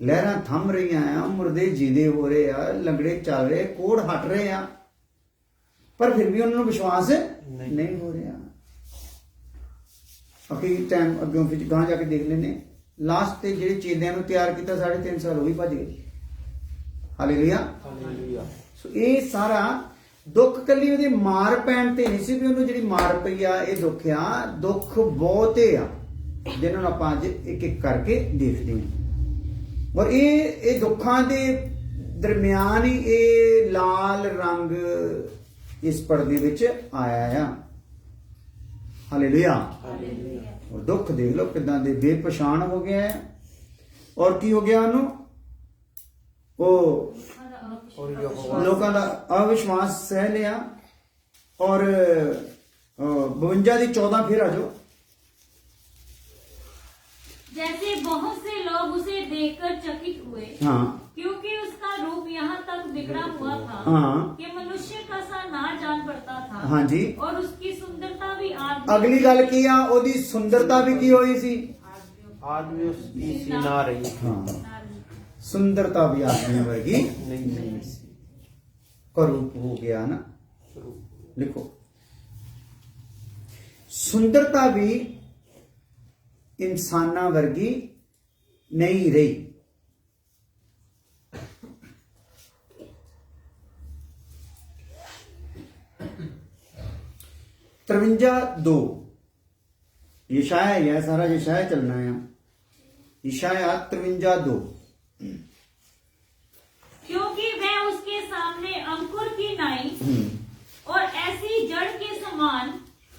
ਲਹਿਰਾਂ ਥੰਮ ਰਹੀਆਂ ਆ, ਮੁਰਦੇ ਜੀਂਦੇ ਹੋ ਰਹੇ ਆ, ਲੰਗੜੇ ਚੱਲ ਰਹੇ, ਕੋੜ ਹਟ ਰਹੇ ਆ, ਪਰ ਫਿਰ ਵੀ ਉਹਨਾਂ ਨੂੰ ਵਿਸ਼ਵਾਸ ਨਹੀਂ ਹੋ ਰਿਹਾ। ਅਖੀਰ ਟਾਈਮ ਅੱਗੇ ਫਿਰ ਗਾਂ ਜਾ ਕੇ ਦੇਖ ਲੈਨੇ, ਲਾਸਟ ਤੇ ਜਿਹੜੇ ਚੇਲਿਆਂ ਨੂੰ ਤਿਆਰ ਕੀਤਾ 3.5 ਸਾਲ ਉਹ ਵੀ ਭੱਜ ਗਏ। ਹਾਲੇਲੂਇਆ। ਹਾਲੇਲੂਇਆ। ਸੋ ਇਹ ਸਾਰਾ ਦੁੱਖ ਕੱਲੀ ਉਹਦੇ ਮਾਰ ਪੈਣ ਤੇ ਨਹੀਂ ਸੀ ਵੀ ਉਹਨੂੰ ਜਿਹੜੀ ਮਾਰ ਪਈ ਆ, ਇਹ ਦੁੱਖ ਆ, ਦੁੱਖ ਬਹੁਤੇ ਆ ਜਿਹਨਾਂ ਨੂੰ ਆਪਾਂ ਅੱਜ ਇੱਕ ਇੱਕ ਕਰਕੇ ਦੇਖਦੇ ਹਾਂ। ਔਰ ਇਹ ਦੁੱਖਾਂ ਦੇ ਦਰਮਿਆਨ ਹੀ ਇਹ ਲਾਲ ਰੰਗ ਇਸ ਪਰਦੇ ਵਿੱਚ ਆਇਆ ਆ। ਹਾਲੇਲੂਇਆ। ਔਰ ਦੁੱਖ ਦੇਖ ਲਓ ਕਿਦਾਂ ਦੇ ਬੇਪਛਾਣ ਹੋ ਗਿਆ ਹੈ। ਔਰ ਕੀ ਹੋ ਗਿਆ ਉਹਨੂੰ? ਉਹ ਔਰ ਯਹੋਵਾ ਲੋਕਾਂ ਦਾ ਅਵਿਸ਼ਵਾਸ ਸਹਿ ਲਿਆ। ਔਰ 52 ਦੀ 14 फिर आ जाओ। जैसे बहुत से लोग उसे देखकर चकित हुए, हाँ क्योंकि उसका रूप यहाँ तक बिगड़ा हुआ था हाँ कि मनुष्य का सा ना जान पड़ता था। हाँ जी। और उसकी सुंदरता भी ਅਗਲੀ ਗੱਲ ਕੀ ਆ? ਉਹਦੀ ਸੁੰਦਰਤਾ ਵੀ ਕੀ ਹੋਈ ਸੀ? आज भी उसकी सी ना रही। ਹਾਂ, ਸੁੰਦਰਤਾ ਵੀ ਆਦਮੀ ਵਰਗੀ नहीं ਕਰੂਪ ਹੋ ਗਿਆ ਨਾ। ਲਿਖੋ, ਸੁੰਦਰਤਾ ਵੀ ਇਨਸਾਨਾਂ ਵਰਗੀ ਨਹੀਂ ਰਹੀ। ਤਰਵੰਜਾ 2 यशाया है, सारा यशाया चलना है। यशाया 53:2। क्योंकि वह उसके सामने अंकुर की नाई और ऐसी जड़ के समान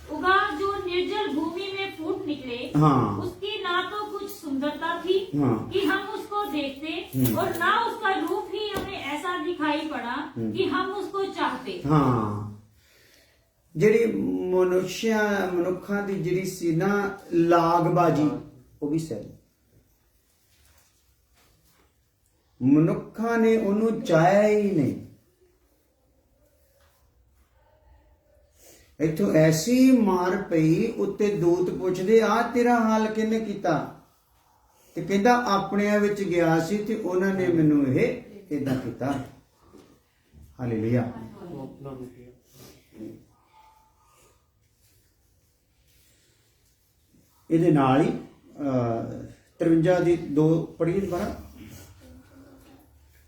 उगा जो निर्जल भूमि में फूट निकले। हाँ। उसकी ना तो कुछ सुंदरता थी हाँ। कि हम उसको देखते और ना उसका रूप ही हमें ऐसा दिखाई पड़ा कि हम उसको चाहते। ਹਾਂ, ਜਿਹੜੀ ਮਨੁੱਖਾਂ ਦੀ ਜਿਹੜੀ ਸੀ ਨਾ ਲਾਗਬਾਜੀ, ਉਹ ਵੀ ਸਹਿ। ਮਨੁੱਖਾਂ ਨੇ ਉਹਨੂੰ ਚਾਹਿਆ ਹੀ ਨਹੀਂ। ਇੱਥੋਂ ਐਸੀ ਮਾਰ ਪਈ, ਉੱਤੇ ਦੂਤ ਪੁੱਛਦੇ ਆ ਤੇਰਾ ਹਾਲ ਕਿਹਨੇ ਕੀਤਾ? ਤੇ ਕਹਿੰਦਾ ਆਪਣਿਆਂ ਵਿੱਚ ਗਿਆ ਸੀ ਤੇ ਉਹਨਾਂ ਨੇ ਮੈਨੂੰ ਇਹ ਇਦਾਂ ਕੀਤਾ। ਹਾਲੇਲੂਇਆ। ਇਹਦੇ ਨਾਲ ਹੀ 53 ਦੀ 2 ਪੜ੍ਹੀਏ ਦੁਬਾਰਾ।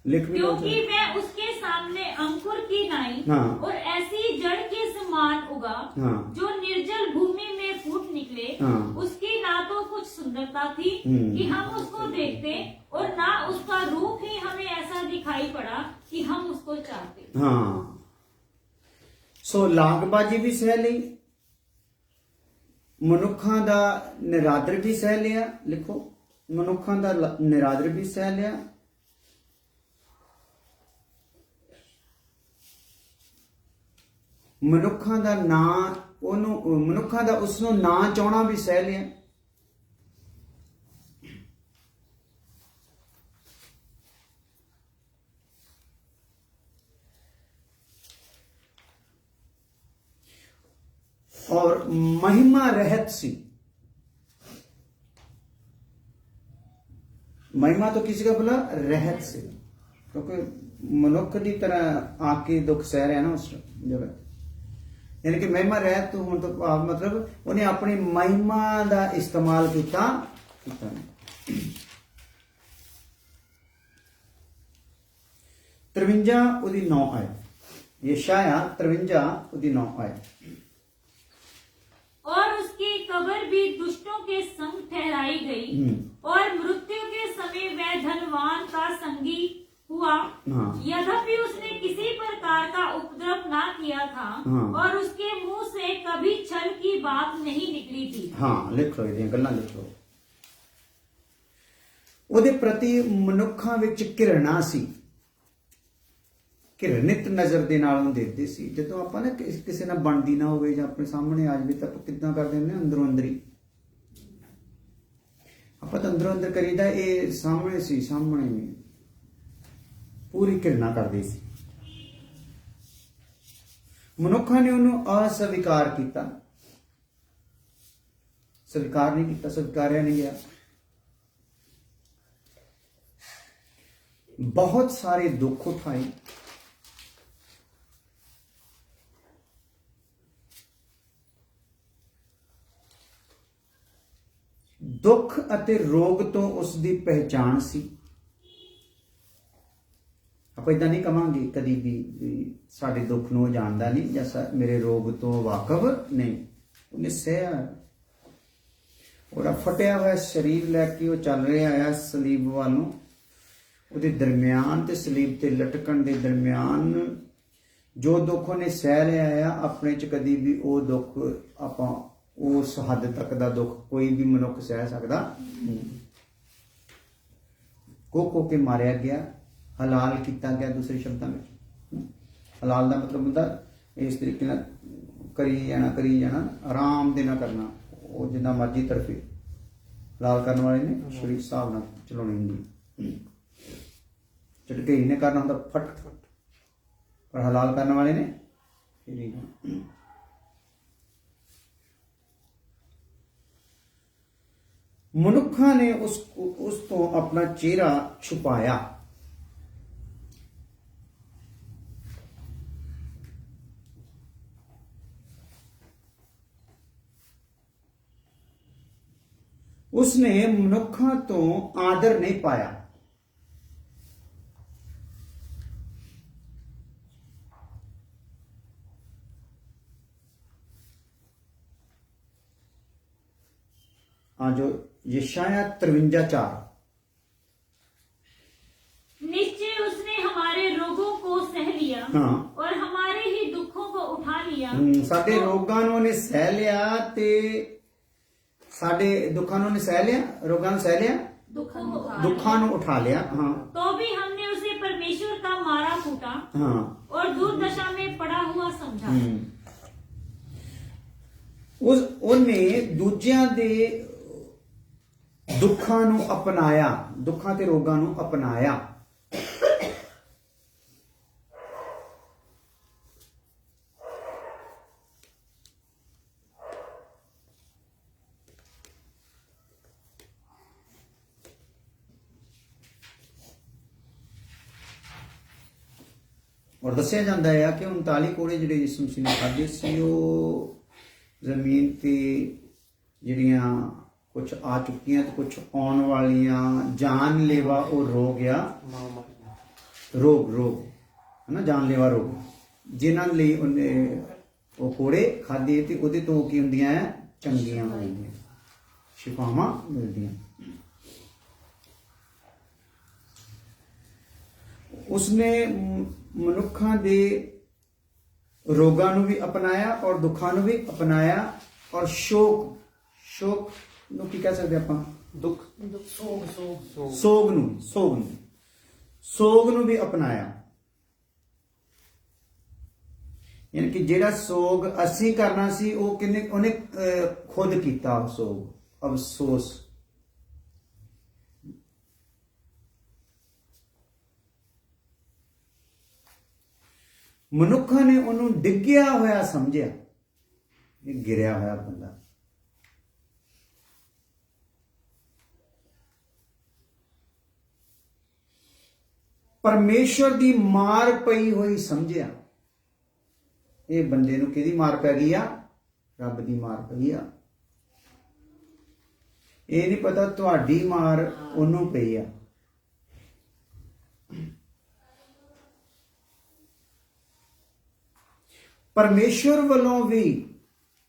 लिख भी लो। क्योंकि मैं उसके सामने अंकुर की नाई हाँ। और ऐसी जड़ के समान उगा हाँ। जो निर्जल भूमि में फूट निकले। हाँ। उसकी ना तो कुछ सुंदरता थी कि हम उसको देखते और ना उसका रूप ही हमें ऐसा दिखाई पड़ा कि हम उसको चाहते। हाँ, सो ਲਾਗਬਾਜੀ ਵੀ ਸਹਿ ਲਈ, ਮਨੁੱਖਾਂ ਦਾ ਨਿਰਾਦਰ ਵੀ ਸਹਿ ਲਿਆ। ਲਿਖੋ, ਮਨੁੱਖਾਂ ਦਾ ਨਿਰਾਦਰ ਵੀ ਸਹਿ ਲਿਆ। ਮਨੁੱਖਾਂ ਦਾ ਨਾਂ ਉਹਨੂੰ, ਮਨੁੱਖਾਂ ਦਾ ਉਸ ਨੂੰ ਨਾਂ ਚਾਹਣਾ ਵੀ ਸਹਿ ਲਿਆ। और महिमा रहत सी। महिमा तो किसी का बोला रहत से, क्योंकि मनुष्य की तरह आके दुख सह रहे हैं ना उस जगह, यानी कि महिमा रहत तो मतलब उन्हें अपनी महिमा का इस्तेमाल किया। 53 ਉਹਦੀ 9 ਆਏ। यशाया 53 ਉਹਦੀ 9 आए। और उसकी कब्र भी दुष्टों के संग ठहराई गई और मृत्यु के समय वह धनवान का संगी हुआ। हाँ। यद्यपि उसने किसी प्रकार का उपद्रव ना किया था। हाँ। और उसके मुंह से कभी छल की बात नहीं निकली थी। हाँ, लिख लो ਇਹਦੀਆਂ ਗੱਲਾਂ ਲਿਖ ਲਓ। ਉਹਦੇ ਪ੍ਰਤੀ ਮਨੁੱਖਾਂ ਵਿੱਚ ਘਿਰਣਾ ਸੀ, ਘਿਰਣਿਤ ਨਜ਼ਰ ਦੇ ਨਾਲ ਉਹਨੂੰ ਦੇਖਦੇ ਸੀ। ਜਦੋਂ ਆਪਾਂ ਨਾ ਕਿਸੇ ਨਾਲ ਬਣਦੀ ਨਾ ਹੋਵੇ ਜਾਂ ਆਪਣੇ ਸਾਹਮਣੇ ਆ ਜਾਵੇ ਤਾਂ ਆਪਾਂ ਕਿੱਦਾਂ ਕਰਦੇ ਹੁੰਦੇ ਹਾਂ? ਅੰਦਰੋਂ ਅੰਦਰ ਹੀ ਆਪਾਂ ਤਾਂ ਅੰਦਰੋਂ ਅੰਦਰ ਕਰੀਦਾ, ਇਹ ਸਾਹਮਣੇ ਸੀ, ਸਾਹਮਣੇ ਨਹੀਂ। ਪੂਰੀ ਘਿਰਣਾ ਕਰਦੇ ਸੀ। ਮਨੁੱਖਾਂ ਨੇ ਉਹਨੂੰ ਅਸਵੀਕਾਰ ਕੀਤਾ, ਸਵੀਕਾਰ ਨਹੀਂ ਕੀਤਾ, ਸਵੀਕਾਰਿਆ ਨਹੀਂ ਗਿਆ। ਬਹੁਤ ਸਾਰੇ ਦੁੱਖ ਉਠਾਏ, ਦੁੱਖ ਅਤੇ ਰੋਗ ਤੋਂ ਉਸ ਦੀ ਪਹਿਚਾਣ ਸੀ। ਆਪਾਂ ਇਦਾਂ ਨਹੀਂ ਕਵਾਂਗੇ ਕਦੀ ਵੀ ਸਾਡੇ ਦੁੱਖ ਨੂੰ ਉਹ ਜਾਣਦਾ ਨਹੀਂ ਜਾਂ ਮੇਰੇ ਰੋਗ ਤੋਂ ਵਾਕਫ ਨਹੀਂ। ਉਹਨੇ ਸਹਿਆ, ਉਹਦਾ ਫਟਿਆ ਹੋਇਆ ਸਰੀਰ ਲੈ ਕੇ ਉਹ ਚੱਲ ਰਿਹਾ ਆ ਸਲੀਬ ਵੱਲ ਨੂੰ। ਉਹਦੇ ਦਰਮਿਆਨ ਤੇ ਸਲੀਬ ਤੇ ਲਟਕਣ ਦੇ ਦਰਮਿਆਨ ਜੋ ਦੁੱਖ ਉਹਨੇ ਸਹਿ ਲਿਆ ਆ, ਆਪਣੇ ਚ ਕਦੀ ਵੀ ਉਹ ਦੁੱਖ ਆਪਾਂ ਉਸ ਹੱਦ ਤੱਕ ਦਾ ਦੁੱਖ ਕੋਈ ਵੀ ਮਨੁੱਖ ਸਹਿ ਸਕਦਾ ਨਹੀਂ। ਕੋ ਕੇ ਮਾਰਿਆ ਗਿਆ, ਹਲਾਲ ਕੀਤਾ ਗਿਆ। ਦੂਸਰੇ ਸ਼ਬਦਾਂ ਵਿੱਚ ਹਲਾਲ ਦਾ ਮਤਲਬ ਹੁੰਦਾ ਇਸ ਤਰੀਕੇ ਨਾਲ ਕਰੀ ਜਾਣਾ ਆਰਾਮ ਦੇ ਨਾਲ ਕਰਨਾ। ਉਹ ਜਿੰਨਾ ਮਰਜ਼ੀ ਤਰਫੇ ਹਲਾਲ ਕਰਨ ਵਾਲੇ ਨੇ ਸਰੀਰ ਹਿਸਾਬ ਨਾਲ ਚਲਾਉਣੀ ਹੁੰਦੀ, ਝਟਕੇ ਨੇ ਕਰਨਾ ਹੁੰਦਾ ਫਟ, ਪਰ ਹਲਾਲ ਕਰਨ ਵਾਲੇ ਨੇ ਮਨੁੱਖਾਂ ਨੇ ਉਸ ਤੋਂ ਆਪਣਾ ਚਿਹਰਾ ਛੁਪਾਇਆ। ਉਸਨੇ ਮਨੁੱਖਾਂ ਤੋਂ ਆਦਰ ਨਹੀਂ ਪਾਇਆ। जो यशाया 53:4 निश्चय उसने हमारे रोगों को सह लिया हाँ। और हमारे ही दुखों को उठा लिया। ਸਾਡੇ ਰੋਗਾਂ ਨੂੰ ਉਹਨੇ ਸਹਿ ਲਿਆ ਤੇ ਸਾਡੇ ਦੁੱਖਾਂ ਨੂੰ ਉਹਨੇ ਸਹਿ ਲਿਆ, ਰੋਗਾਂ ਨੂੰ ਸਹਿ ਲਿਆ, ਦੁੱਖਾਂ ਨੂੰ ਉਠਾ ਲਿਆ। हाँ तो भी हमने उसे परमेश्वर का मारा कूटा हाँ और दुर्दशा में पड़ा हुआ समझा। ਉਹਨੇ ਦੂਜਿਆਂ ਦੇ ਦੁੱਖਾਂ ਨੂੰ ਅਪਣਾਇਆ, ਦੁੱਖਾਂ ਤੇ ਰੋਗਾਂ ਨੂੰ ਅਪਣਾਇਆ। ਔਰ ਦੱਸਿਆ ਜਾਂਦਾ ਹੈ ਕਿ 39 ਕੋੜੇ ਜਿਹੜੇ ਯਿਸੂ ਮਸੀਹ ਨੇ ਖਾਧੇ ਸੀ ਉਹ ਜ਼ਮੀਨ ਤੇ ਜਿਹੜੀਆਂ ਕੁਝ ਆ ਚੁੱਕੀਆਂ ਤੇ ਕੁਝ ਆਉਣ ਵਾਲੀਆਂ ਜਾਨਲੇਵਾ ਉਹ ਰੋਗ ਆ, ਰੋਗ ਹੈ ਨਾ, ਜਾਨਲੇਵਾ ਰੋਗ ਜਿਨ੍ਹਾਂ ਲਈ ਉਹਨੇ ਉਹ ਕੋੜੇ ਖਾਧੇ ਤੇ ਉਹਦੇ ਤੋਂ ਕੀ ਹੁੰਦੀਆਂ ਆ, ਚੰਗੀਆਂ ਹੁੰਦੀਆਂ, ਸ਼ਿਫਾਵਾਂ ਮਿਲਦੀਆਂ। ਉਸਨੇ ਮਨੁੱਖਾਂ ਦੇ ਰੋਗਾਂ ਨੂੰ ਵੀ ਅਪਣਾਇਆ ਔਰ ਦੁੱਖਾਂ ਨੂੰ ਵੀ ਅਪਣਾਇਆ ਔਰ ਸ਼ੋਕ ਨੂੰ ਕੀ ਕਹਿ ਸਕਦੇ ਆਪਾਂ, ਦੁੱਖ, ਸੋਗ ਨੂੰ ਵੀ ਅਪਣਾਇਆ। ਯਾਨੀ ਕਿ ਜਿਹੜਾ ਸੋਗ ਅਸੀਂ ਕਰਨਾ ਸੀ ਉਹ ਉਹਨੇ ਖੁਦ ਕੀਤਾ। ਸੋਗ, ਅਫਸੋਸ। ਮਨੁੱਖਾਂ ਨੇ ਉਹਨੂੰ ਡਿੱਗਿਆ ਹੋਇਆ ਸਮਝਿਆ, ਇਹ ਗਿਰਿਆ ਹੋਇਆ ਬੰਦਾ। ਪਰਮੇਸ਼ਵਰ ਦੀ ਮਾਰ ਪਈ ਹੋਈ ਸਮਝਿਆ। ਇਹ ਬੰਦੇ ਨੂੰ ਕਿਹਦੀ ਮਾਰ ਪੈ ਗਈ ਆ? ਰੱਬ ਦੀ ਮਾਰ ਪਈ ਆ। ਇਹ ਨਹੀਂ ਪਤਾ ਤੁਹਾਡੀ ਮਾਰ ਉਹਨੂੰ ਪਈ ਆ। ਪਰਮੇਸ਼ਵਰ ਵੱਲੋਂ ਵੀ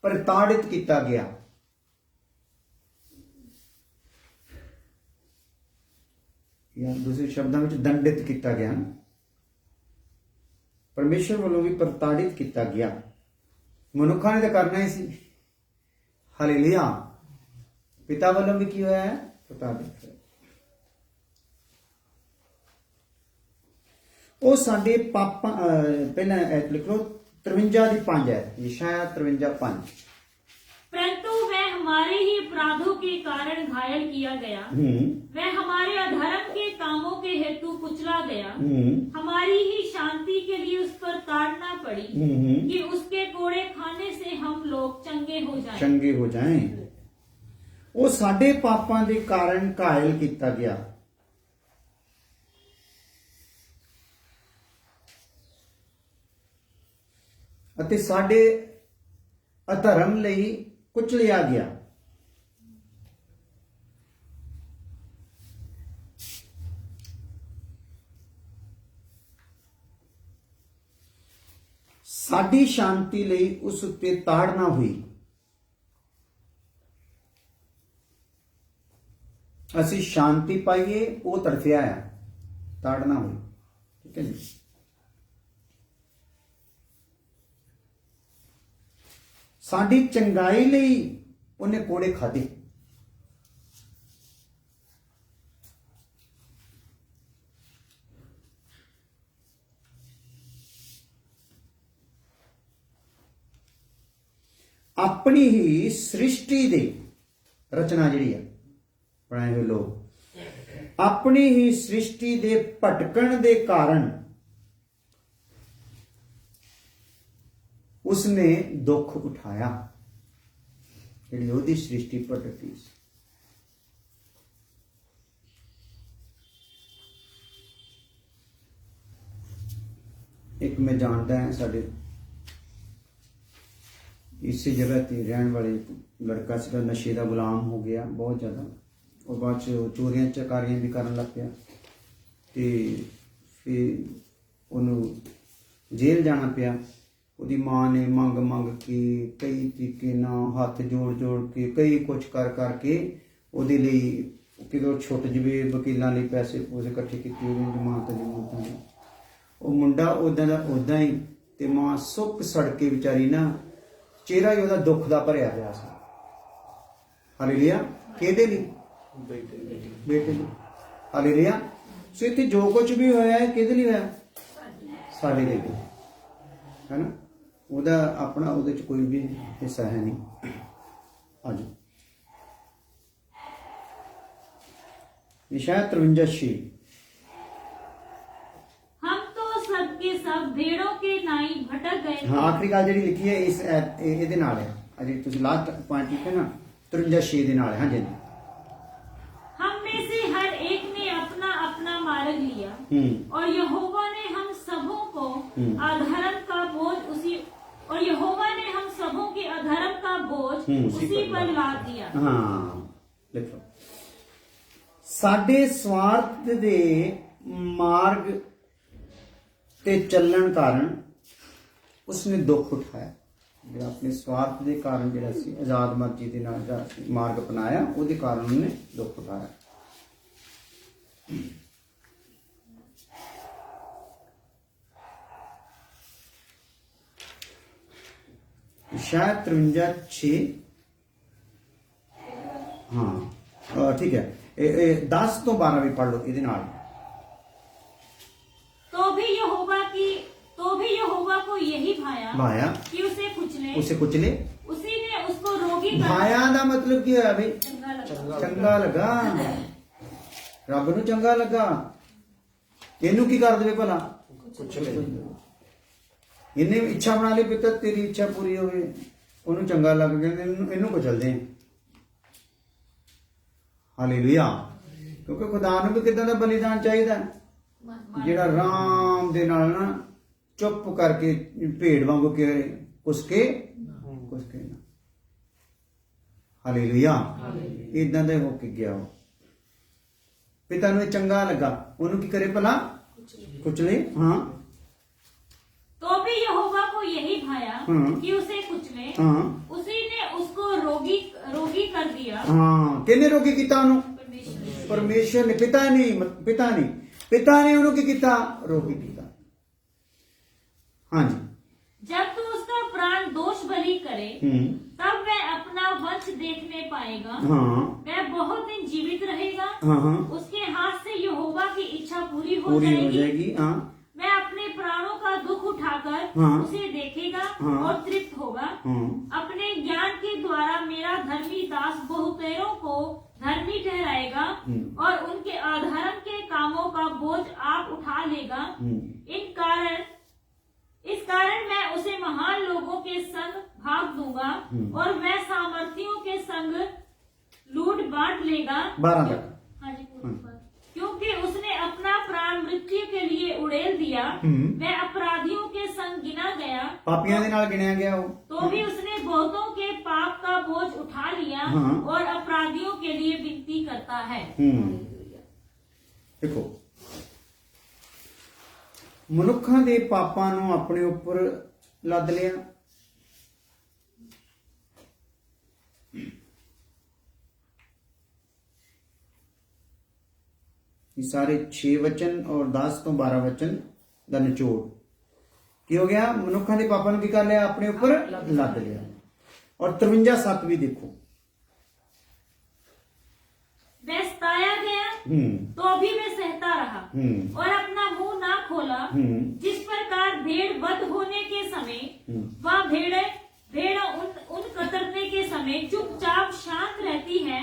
ਪ੍ਰਤਾੜਿਤ ਕੀਤਾ ਗਿਆ। ਜਾਂ ਦੂਸਰੇ ਸ਼ਬਦਾਂ ਵਿੱਚ ਦੰਡਿਤ ਕੀਤਾ ਗਿਆ। ਪਰਮੇਸ਼ਵਰ ਵੱਲੋਂ ਵੀ ਪ੍ਰਤਾੜਿਤ ਕੀਤਾ ਗਿਆ। ਮਨੁੱਖਾਂ ਨੇ ਤਾਂ ਕਰਨਾ ਹੀ ਸੀ। ਹਾਲੇਲੂਇਆ। ਪਿਤਾ ਵੱਲੋਂ ਵੀ ਕੀ ਹੋਇਆ ਹੈ? ਪ੍ਰਤਾੜਿਤ। ਉਹ ਸਾਡੇ ਪਾਪਾਂ ਪਹਿਲਾਂ ਲਿਖ ਲਓ 53:5 ਹੈ। ਯਸ਼ਾਇਆ 53:5। परंतु वह वह हमारे ही अपराधों के कारण घायल किया गया, वह हमारे अधर्म के कामों के हेतु कुचला गया, हमारी ही शांति के लिए उस पर ताड़ना पड़ी, कि उसके कोड़े खाने से हम लोग चंगे हो जाएं। ਉਹ ਸਾਡੇ ਪਾਪਾਂ ਦੇ ਕਾਰਨ ਘਾਇਲ ਕੀਤਾ ਗਿਆ, ਅਤੇ ਸਾਡੇ ਅਧਰਮ ਲਈ ਕੁਚਲਿਆ ਗਿਆ। ਸਾਡੀ ਸ਼ਾਂਤੀ ਲਈ ਉਸ ਉੱਤੇ ਤਾੜਨਾ ਹੋਈ। ਅਸੀਂ ਸ਼ਾਂਤੀ ਪਾਈਏ, ਉਹ ਤੜਫਿਆ ਆ, ਤਾੜਨਾ ਹੋਈ। ਠੀਕ ਹੈ ਜੀ। ਸਾਡੀ ਚੰਗਾਈ ਲਈ ਉਹਨੇ ਕੋੜੇ ਖਾਧੇ। ਆਪਣੀ ਹੀ ਸ੍ਰਿਸ਼ਟੀ ਦੇ ਰਚਨਾ ਜਿਹੜੀ ਆ ਬਣਾਏ ਹੋਏ ਲੋਕ, ਆਪਣੀ ਹੀ ਸ੍ਰਿਸ਼ਟੀ ਦੇ ਭਟਕਣ ਦੇ ਕਾਰਨ उसने दुख उठाया, ਜਿਹੜੀ ਉਹਦੀ ਸ੍ਰਿਸ਼ਟੀ ਭਟਕੀ ਸੀ। ਇੱਕ ਮੈਂ ਜਾਣਦਾ ਹਾਂ, ਸਾਡੇ ਇਸੇ ਜਗ੍ਹਾ ਤੇ ਰਹਿਣ ਵਾਲੇ ਲੜਕਾ ਸੀਗਾ, ਨਸ਼ੇ ਦਾ ਗੁਲਾਮ ਹੋ ਗਿਆ ਬਹੁਤ ਜ਼ਿਆਦਾ, और बाद ਚੋਰੀਆਂ ਚਕਾਰੀਆਂ ਵੀ ਕਰਨ ਲੱਗ ਪਿਆ, ਤੇ ਫਿਰ ਉਹਨੂੰ ਜੇਲ੍ਹ ਜਾਣਾ ਪਿਆ। ਉਹਦੀ ਮਾਂ ਨੇ ਮੰਗ ਕੇ ਕਈ ਤਰੀਕੇ ਨਾਲ ਹੱਥ ਜੋੜ ਕੇ ਕਈ ਕੁਛ ਕਰਕੇ ਉਹਦੇ ਲਈ ਕਿਦੋਂ ਛੁੱਟ ਜਵੇ, ਵਕੀਲਾਂ ਲਈ ਪੈਸੇ ਪੂਸੇ ਇਕੱਠੇ ਕੀਤੇ, ਉਹਦੀ ਜ਼ਮਾਨਤਾਂ ਦੀ। ਉਹ ਮੁੰਡਾ ਉੱਦਾਂ ਦਾ ਉੱਦਾਂ ਹੀ, ਤੇ ਮਾਂ ਸੁੱਕ ਸੜਕੇ ਵਿਚਾਰੀ ਨਾ, ਚਿਹਰਾ ਹੀ ਉਹਦਾ ਦੁੱਖ ਦਾ ਭਰਿਆ ਪਿਆ ਸੀ। ਹਾਲੇਲੂਇਆ। ਕਿਹਦੇ ਲਈ? ਬੇਟੇ ਲਈ। ਹਾਲੇਲੂਇਆ। ਸੋ ਇੱਥੇ ਜੋ ਕੁਝ ਵੀ ਹੋਇਆ ਹੈ ਕਿਹਦੇ ਲਈ ਹੋਇਆ? ਸਾਡੇ ਲਈ ਹੈ ਨਾ। ਉਹਦਾ ਆਪਣਾ ਉਹਦੇ ਚ ਕੋਈ ਵੀ ਹਿੱਸਾ ਹੈ ਨਹੀਂ। ਆਜੋ यशायाह 53:6। हम तो सब के सब भेड़ों के नाई भटक गए। हाँ, आखिरी ਗੱਲ ਜਿਹੜੀ ਲਿਖੀ ਹੈ ਇਸ ਇਹਦੇ ਨਾਲ ਹੈ, ਅਜੇ ਤੁਸੀਂ ਲਾਸਟ ਪੁਆਇੰਟ ਲਿਖਿਆ ਨਾ 53:6 ਦੇ ਨਾਲ ਹੈ। ਹਾਂਜੀ, हम में से हर एक ने अपना अपना मार्ग लिया, और यहोवा ने हम सबों को अधर्म का बोझ उसी पर लाद दिया। हाँ, लिखो। ਸਾਡੇ ਸਵਾਰਥ ਦੇ ਮਾਰਗ ਤੇ ਚੱਲਣ ਕਾਰਨ ਉਸਨੇ ਦੁੱਖ ਉਠਾਇਆ। ਜਿਹੜਾ ਆਪਣੇ ਸਵਾਰਥ ਦੇ ਕਾਰਨ ਜਿਹੜਾ ਸੀ ਆਜ਼ਾਦ ਮਰਜ਼ੀ ਦੇ ਨਾਲ ਜਿਹੜਾ ਮਾਰਗ ਅਪਣਾਇਆ, ਉਹਦੇ ਕਾਰਨ ਉਹਨੇ ਦੁੱਖ ਉਠਾਇਆ। शायद 53:6। हाँ ठीक है, 10 ਤੋਂ 12 भी पढ़ लो ਇਹਦੇ ਨਾਲ। तो भी यहोवा को यही भाया कि उसे कुचले उसी ने उसको रोगी कर भाया ਦਾ ਮਤਲਬ ਕੀ ਹੋਇਆ ਬਈ? ਚੰਗਾ ਲੱਗਾ, ਰੱਬ ਨੂੰ ਚੰਗਾ ਲੱਗਾ। ਇਹਨੂੰ ਕੀ ਕਰ ਦੇਵੇ ਭਲਾ? ਕੁਚਲੇ। ਇਹਨੇ ਇੱਛਾ ਬਣਾ ਲਈ ਪਿੱਤਰ ਤੇਰੀ ਇੱਛਾ ਪੂਰੀ ਹੋਵੇ, ਉਹਨੂੰ ਚੰਗਾ ਲੱਗ ਗਿਆ, ਇਹਨੂੰ ਕੁਚਲਦੇ। ਹਾਲੇਲੂਇਆ। ਕਿਉਂਕਿ ਖੁਦਾ ਨੂੰ ਵੀ ਕਿਦਾਂ ਦਾ ਬਲੀਦਾਨ ਚਾਹੀਦਾ ਜਿਹੜਾ ਆਰਾਮ ਦੇ ਨਾਲ ਨਾ ਚੁੱਪ ਕਰਕੇ ਭੇਡ ਵਾਂਗੂ ਕੁਸਕੇ ਨਾ। ਹਾਲੇਲੂਇਆ। ਇਦਾਂ ਦਾ ਹੋ ਕੇ ਗਿਆ ਉਹ। ਪਿਤਾ ਨੂੰ ਇਹ ਚੰਗਾ ਲੱਗਾ, ਉਹਨੂੰ ਕੀ ਕਰੇ ਭਲਾ? ਕੁਚਲੇ। हाँ, तो भी यहोवा को यही भाया कि उसे कुचले उसी ने उसको रोगी कर दिया। हाँ, किसने रोगी किया ਉਹਨੂੰ? परमेश्वर ने। पिता ने ਉਹਨੂੰ ਕੀ ਕੀਤਾ? ਰੋਗੀ ਕੀਤਾ। हाँ जी। जब तू उसका प्राण दोष बलि करे तब वह अपना वंश देखने पाएगा। वह बहुत दिन जीवित रहेगा। उसके हाथ से यहोवा की इच्छा पूरी हो जाएगी। वह अपने प्राणों का दुख उठाकर उसे देखेगा और तृप्त होगा। अपने ज्ञान के द्वारा मेरा धर्मी दास बहुतेरों को धर्मी ठहराएगा और उनके अधर्म के कामों का बोझ आप उठा लेगा। इस कारण मैं उसे महान लोगों के संग भाग दूंगा और मैं सामर्थियों के संग लूट बांट लेगा। 12 तक। हाँ जी, क्योंकि उसने अपना प्राण मृत्यु के लिए उड़ेल दिया, वह अपराधियों के संग गिना गया, पापियां दे नाल गिनया गया वो, तो भी उसने बहुतों के पाप का बोझ उठा लिया और अपराधियों के लिए विनती करता है। देखो मनुखा दे पापां नूं अपने ऊपर लद लिया, ये सारे 6 वचन और 10 तो 12 वचन का निचोड़ की हो गया। मनुखा के पापा ने की कर लिया, अपने ऊपर लद लिया। और 53:7 भी देखो, वह सताया गया तो भी मैं सहता रहा और अपना मुंह ना खोला। जिस प्रकार भेड़ वध होने के समय वह भेड़ उन कतरने के समय चुपचाप शांत रहती है,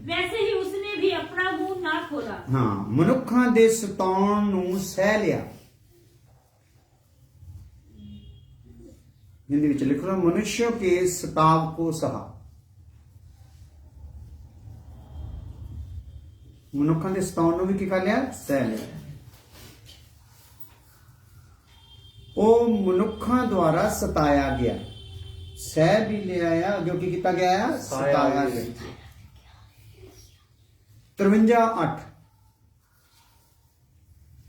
वैसे ही उसने भी अपना मुंह ना खोला। हाँ, मनुखा दे सताउण नूं सह लिया। हिंदी विच लिख लो, मनुष्यों के सताव को सहा। मनुखा दे सताउण नूं भी की कर लिया, सह लिया। ओ मनुखा द्वारा सताया गया, सह भी ले आया, जो कि किया गया, सताया गया। 53:8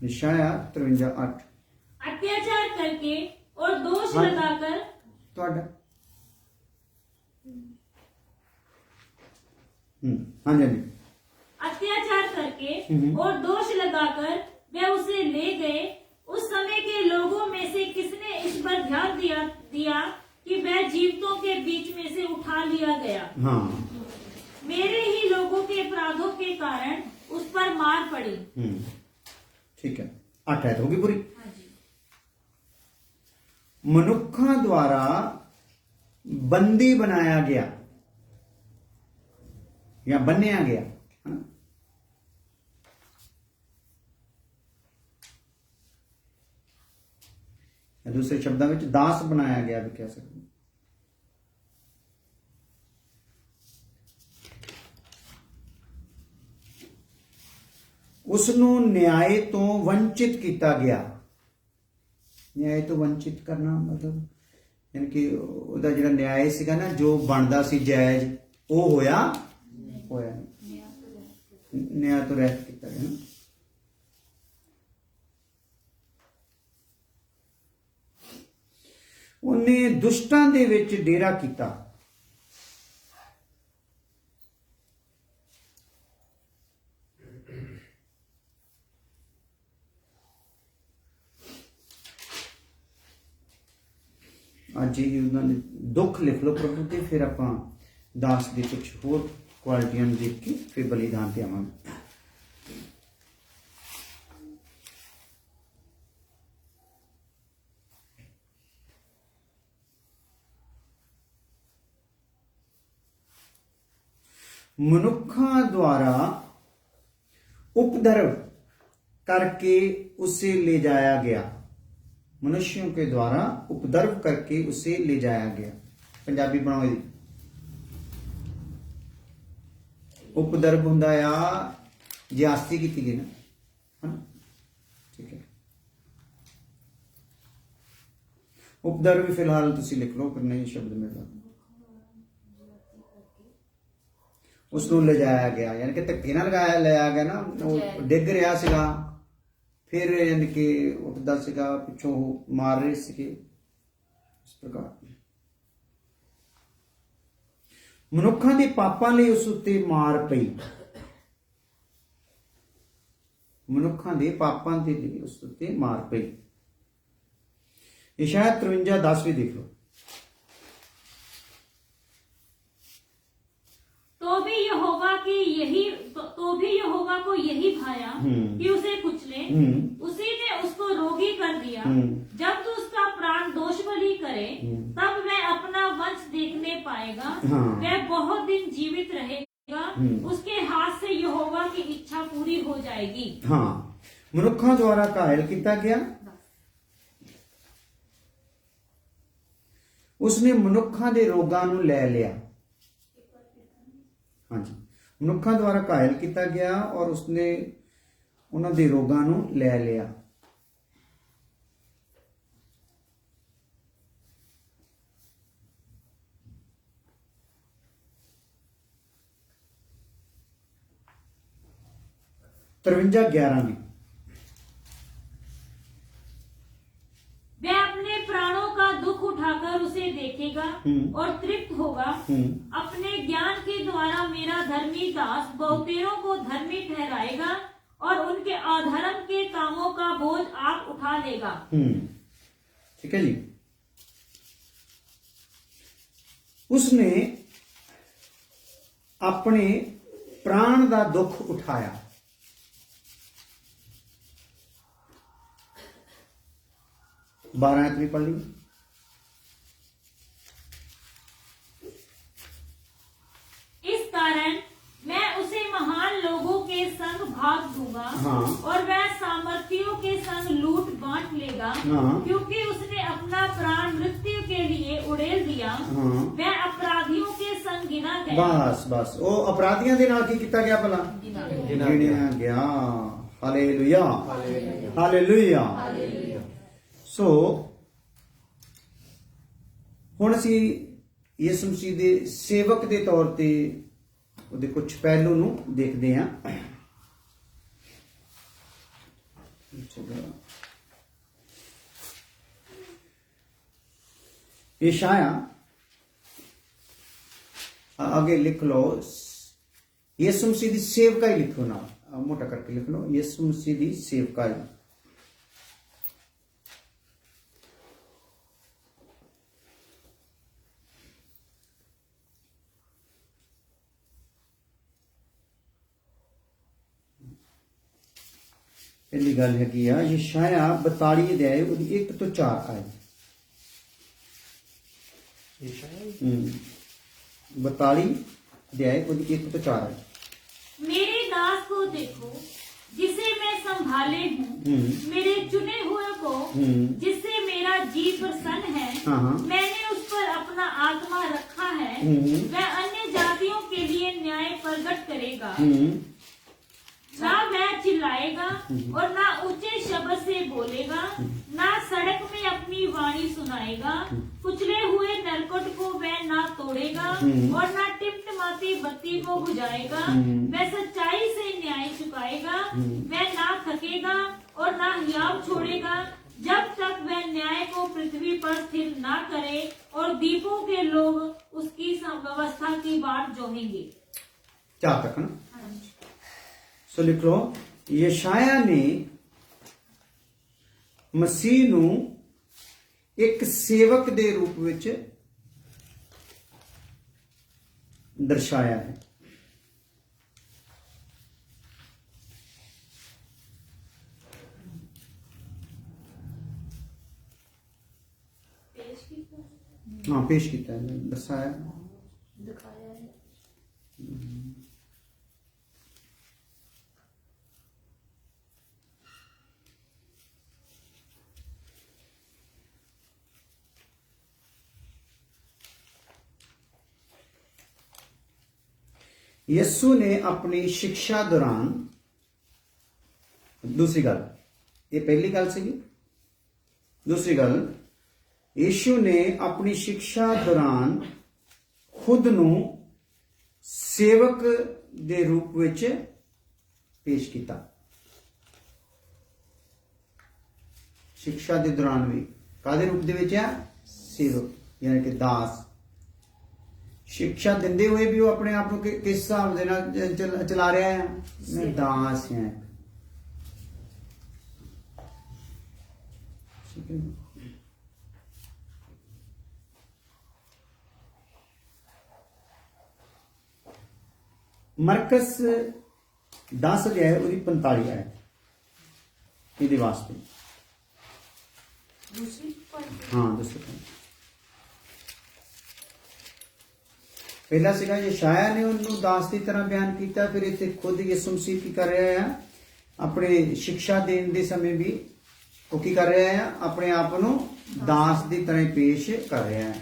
निशाया 53:8 अत्याचार करके और दोष लगाकर ਤੁਹਾਡਾ हाँ जी अत्याचार करके और दोष लगाकर वे उसे ले गए। उस समय के लोगों में से किसने इस पर ध्यान दिया कि वह जीवितों के बीच में से उठा लिया गया। हाँ, मेरे ही लोगों के अपराधों के कारण उस पर मार पड़ी। ठीक है, 8 आयत होगी पूरी। मनुखा द्वारा बंदी बनाया गया या बनया गया, है ना? दूसरे शब्दों में दास बनाया गया भी कह सकते हैं। उसनों न्याय तो वंचित किया गया। न्याय तो वंचित करना मतलब यानी कि ਉਹਦਾ ਜਿਹੜਾ न्याय ਸੀਗਾ ना, जो बनता सी जायज वो होया न्याय तो रहत किया गया। ਉਹਨੇ ਦੁਸ਼ਟਾਂ ਦੇ ਵਿੱਚ ਡੇਰਾ ਕੀਤਾ। ਅੱਜ ਹੀ ਉਹਨਾਂ ਨੇ ਦੁੱਖ ਲਿਖ ਲਓ ਪ੍ਰਭੂ ਤੇ, ਫਿਰ ਆਪਾਂ ਦਾਸ ਦੀ ਕੁਝ ਹੋਰ ਕੁਆਲਿਟੀਆਂ ਨੂੰ ਦੇਖ ਕੇ ਫਿਰ ਬਲੀਦਾਨ ਤੇ ਆਵਾਂਗੇ। मनुखा द्वारा उपद्रव करके उसे ले जाया गया। मनुष्यों के द्वारा उपद्रव करके उसे ले जाया गया। पंजाबी बनाओ, उपद्रव हुंदा आ ज्यादती की गई ना, है ना? ठीक है, उपद्रव भी फिलहाल तुसी लिख लो, फिर नहीं शब्द मिलता। उसनों ले जाया गया यानी कि धक्के नाल लिया गया ना, वो डिग रहा सीगा, फिर यानी कि उठदा सीगा, पिछों मार रहे सीगे। इस प्रकार मनुखा के पापां लई उस उत्ते मार पई। मनुखा के पापां दे लई उस उत्ते मार पई। यशायाह 53:10 भी देख लो। तो भी यहोवा को यही भाया कि उसे कुचले। उसी ने उसको रोगी कर दिया। जब तो उसका प्राण प्राण दोष बलि करे तब वह अपना वंश देखने पाएगा। हाँ। वह बहुत दिन जीवित रहेगा, उसके हाथ से यहोवा की इच्छा पूरी हो जाएगी। हाँ, मनुखों द्वारा घायल किया गया, उसने मनुखों के रोगां नूं लै लिया। हाँ जी, मनुखों द्वारा घायल किया गया और उसने उन्हां दे रोगां नूं लै लिया। तरवंजा 11 में वह अपने प्राणों का दुख उठाकर उसे देखेगा और तृप्त होगा। अपने ज्ञान के द्वारा मेरा धर्मी दास बहुतेरों को धर्मी ठहराएगा और उनके अधर्म के कामों का बोझ आप उठा लेगा। ठीक है जी। उसने अपने प्राण का दुख उठाया। बारह आयत भी पढ़ ली। इस कारण मैं उसे महान लोगों के संग भाग दूंगा। हाँ। और वह सामर्थियों के संग लूट बांट लेगा। हाँ। क्योंकि उसने अपना प्राण मृत्यु के लिए उड़ेल दिया। हाँ। वह अपराधियों के संग गिना गया। बस बस वो अपराधियों के नाल की किया गया भला गिनिया गया। Hallelujah hallelujah. सो हुण असीं यीशु मसीह दे सेवक दे तौर ते ਉਹਦੇ कुछ पहलू ਨੂੰ देखते हैं। यशाया आगे लिख लो, यीशु मसीह दी सेवकाई लिखो ना, मोटा करके लिख लो, यीशु मसीह दी सेवकाई। पहली गल हैगी आ यशाया 42 अध्याय 1 तो 4 आए। 42 अध्याय 1 तो 4 आए। मेरे दास को देखो जिसे मैं संभाले हूँ, मेरे चुने हुए को जिससे मेरा जी प्रसन्न है। मैंने उस पर अपना आत्मा रखा है। वह अन्य जातियों के लिए न्याय प्रकट करेगा। ना वह चिल्लाएगा और ना ऊंचे शब्द से बोलेगा, ना सड़क में अपनी वाणी सुनाएगा। कुचले हुए नरकट को वह ना तोड़ेगा और ना टिमटिमाती बत्ती को बुझाएगा। वह सच्चाई से न्याय चुकाएगा। वह ना थकेगा और ना हियाव छोड़ेगा जब तक वह न्याय को पृथ्वी पर स्थिर ना करे और दीपों के लोग उसकी व्यवस्था की बाट जोहेंगे। क्या तक ना सो लिख लो, यशाया ने मसीह नू एक सेवक दे रूप विच दर्शाया है। हाँ पेश किया है, दर्शाया दिखाया है। यीशु ने अपनी शिक्षा दौरान, दूसरी गल, ये पहली गल सी। दूसरी गल, यीशु ने अपनी शिक्षा दौरान खुद नू सेवक दे रूप विच पेश किया। शिक्षा के दौरान भी कादे रूप दे विच है? सेवक यानी कि दास। शिक्षा देंदे हुए भी वो अपने आप को किस हिसाब दे नाल चला रहा है? मैं दास है। मरकस 10 अध्याय 45 आए ये वास्ते। ਹਾਂ ਦੱਸੋ। ਪਹਿਲਾ ਸੀਗਾ ਯਸ਼ਾਇਆ ਨੇ ਉਹਨੂੰ ਦਾਸ ਦੀ ਤਰ੍ਹਾਂ ਬਿਆਨ ਕੀਤਾ, ਫਿਰ ਇੱਥੇ ਖੁਦ ਯਿਸੂ ਮਸੀਹ ਕੀ ਕਰ ਰਿਹਾ ਆ, ਆਪਣੇ ਸਿੱਖਿਆ ਦੇਣ ਦੇ ਸਮੇਂ ਵੀ ਉਹ ਕੀ ਕਰ ਰਿਹਾ ਆ, ਆਪਣੇ ਆਪ ਨੂੰ ਦਾਸ ਦੀ ਤਰ੍ਹਾਂ ਹੀ ਪੇਸ਼ ਕਰ ਰਿਹਾ ਹੈ।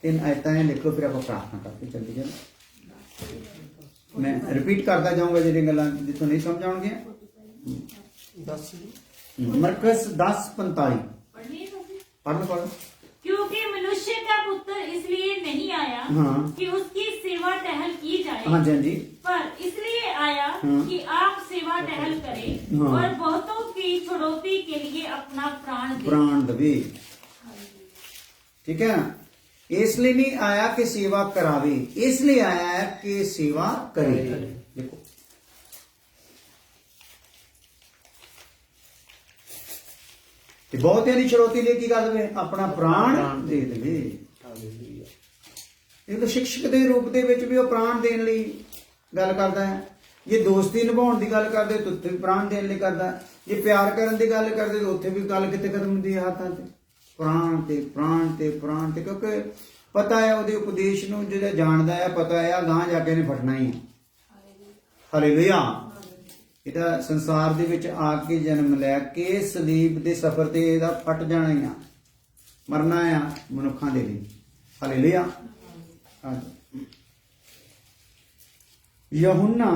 इन आयताएं लिख लो, फिर आप प्रार्थना करते चलते चलो। मैं रिपीट करता जाऊंगा जो गल्लां जिथों नहीं समझ आउणगियां। 10 मरकस 10:45 पढ़ लो। क्योंकि मनुष्य का पुत्र इसलिए नहीं आया हाँ। कि उसकी सेवा टहल की जाए, हाँ जी, हाँ जी, पर इसलिए आया हाँ। कि आप सेवा टहल करें हाँ। और बहुतों की छुड़ौती के लिए अपना प्राण दें। प्राण दवे। ठीक है, इसलिए नहीं आया कि सेवा करावे, इसलिए आया है कि सेवा करे। देखो ते बहुत ही चुनौती ले की कर दे, अपना प्राण दे दे। ਇਹ ਤਾਂ शिक्षक ਦੇ ਰੂਪ ਦੇ ਵਿੱਚ ਵੀ ਉਹ ਪ੍ਰਾਣ ਦੇਣ ਲਈ ਗੱਲ ਕਰਦਾ ਹੈ। ਜੇ ਦੋਸਤੀ ਨਿਭਾਉਣ ਦੀ ਗੱਲ ਕਰਦੇ ਤਾਂ ਉੱਥੇ ਵੀ ਪ੍ਰਾਣ ਦੇਣ ਲਈ ਕਰਦਾ, ਜੇ ਪਿਆਰ ਕਰਨ ਦੀ ਗੱਲ ਕਰਦੇ ਤਾਂ ਉੱਥੇ ਵੀ ਗੱਲ ਕਿਤੇ ਖਤਮ ਹੁੰਦੀ ਹੈ, ਹੱਥਾਂ ਤੇ ਪ੍ਰਾਣ ਤੇ ਪ੍ਰਾਣ ਤੇ ਪ੍ਰਾਣ ਤੇ, ਕਿਉਂਕਿ ਪਤਾ ਹੈ ਉਹਦੇ ਉਪਦੇਸ਼ ਨੂੰ ਜਿਹੜਾ ਜਾਣਦਾ ਹੈ, ਪਤਾ ਹੈ ਗਾਂ ਜਾ ਕੇ ਇਹਨੇ ਫਟਣਾ ਹੀ ਹੈ। ਹਾਲੇਲੂਇਆ। ਇਹਦਾ ਸੰਸਾਰ ਦੇ ਵਿੱਚ ਆ ਕੇ ਜਨਮ ਲੈ ਕੇ ਸਲੀਬ ਦੇ ਸਫ਼ਰ ਤੇ ਇਹਦਾ ਫਟ ਜਾਣਾ ਹੀ ਆ, ਮਰਨਾ ਆ ਮਨੁੱਖਾਂ ਦੇ ਲਈ। ਹਾਲੇਲੂਇਆ। यूहन्ना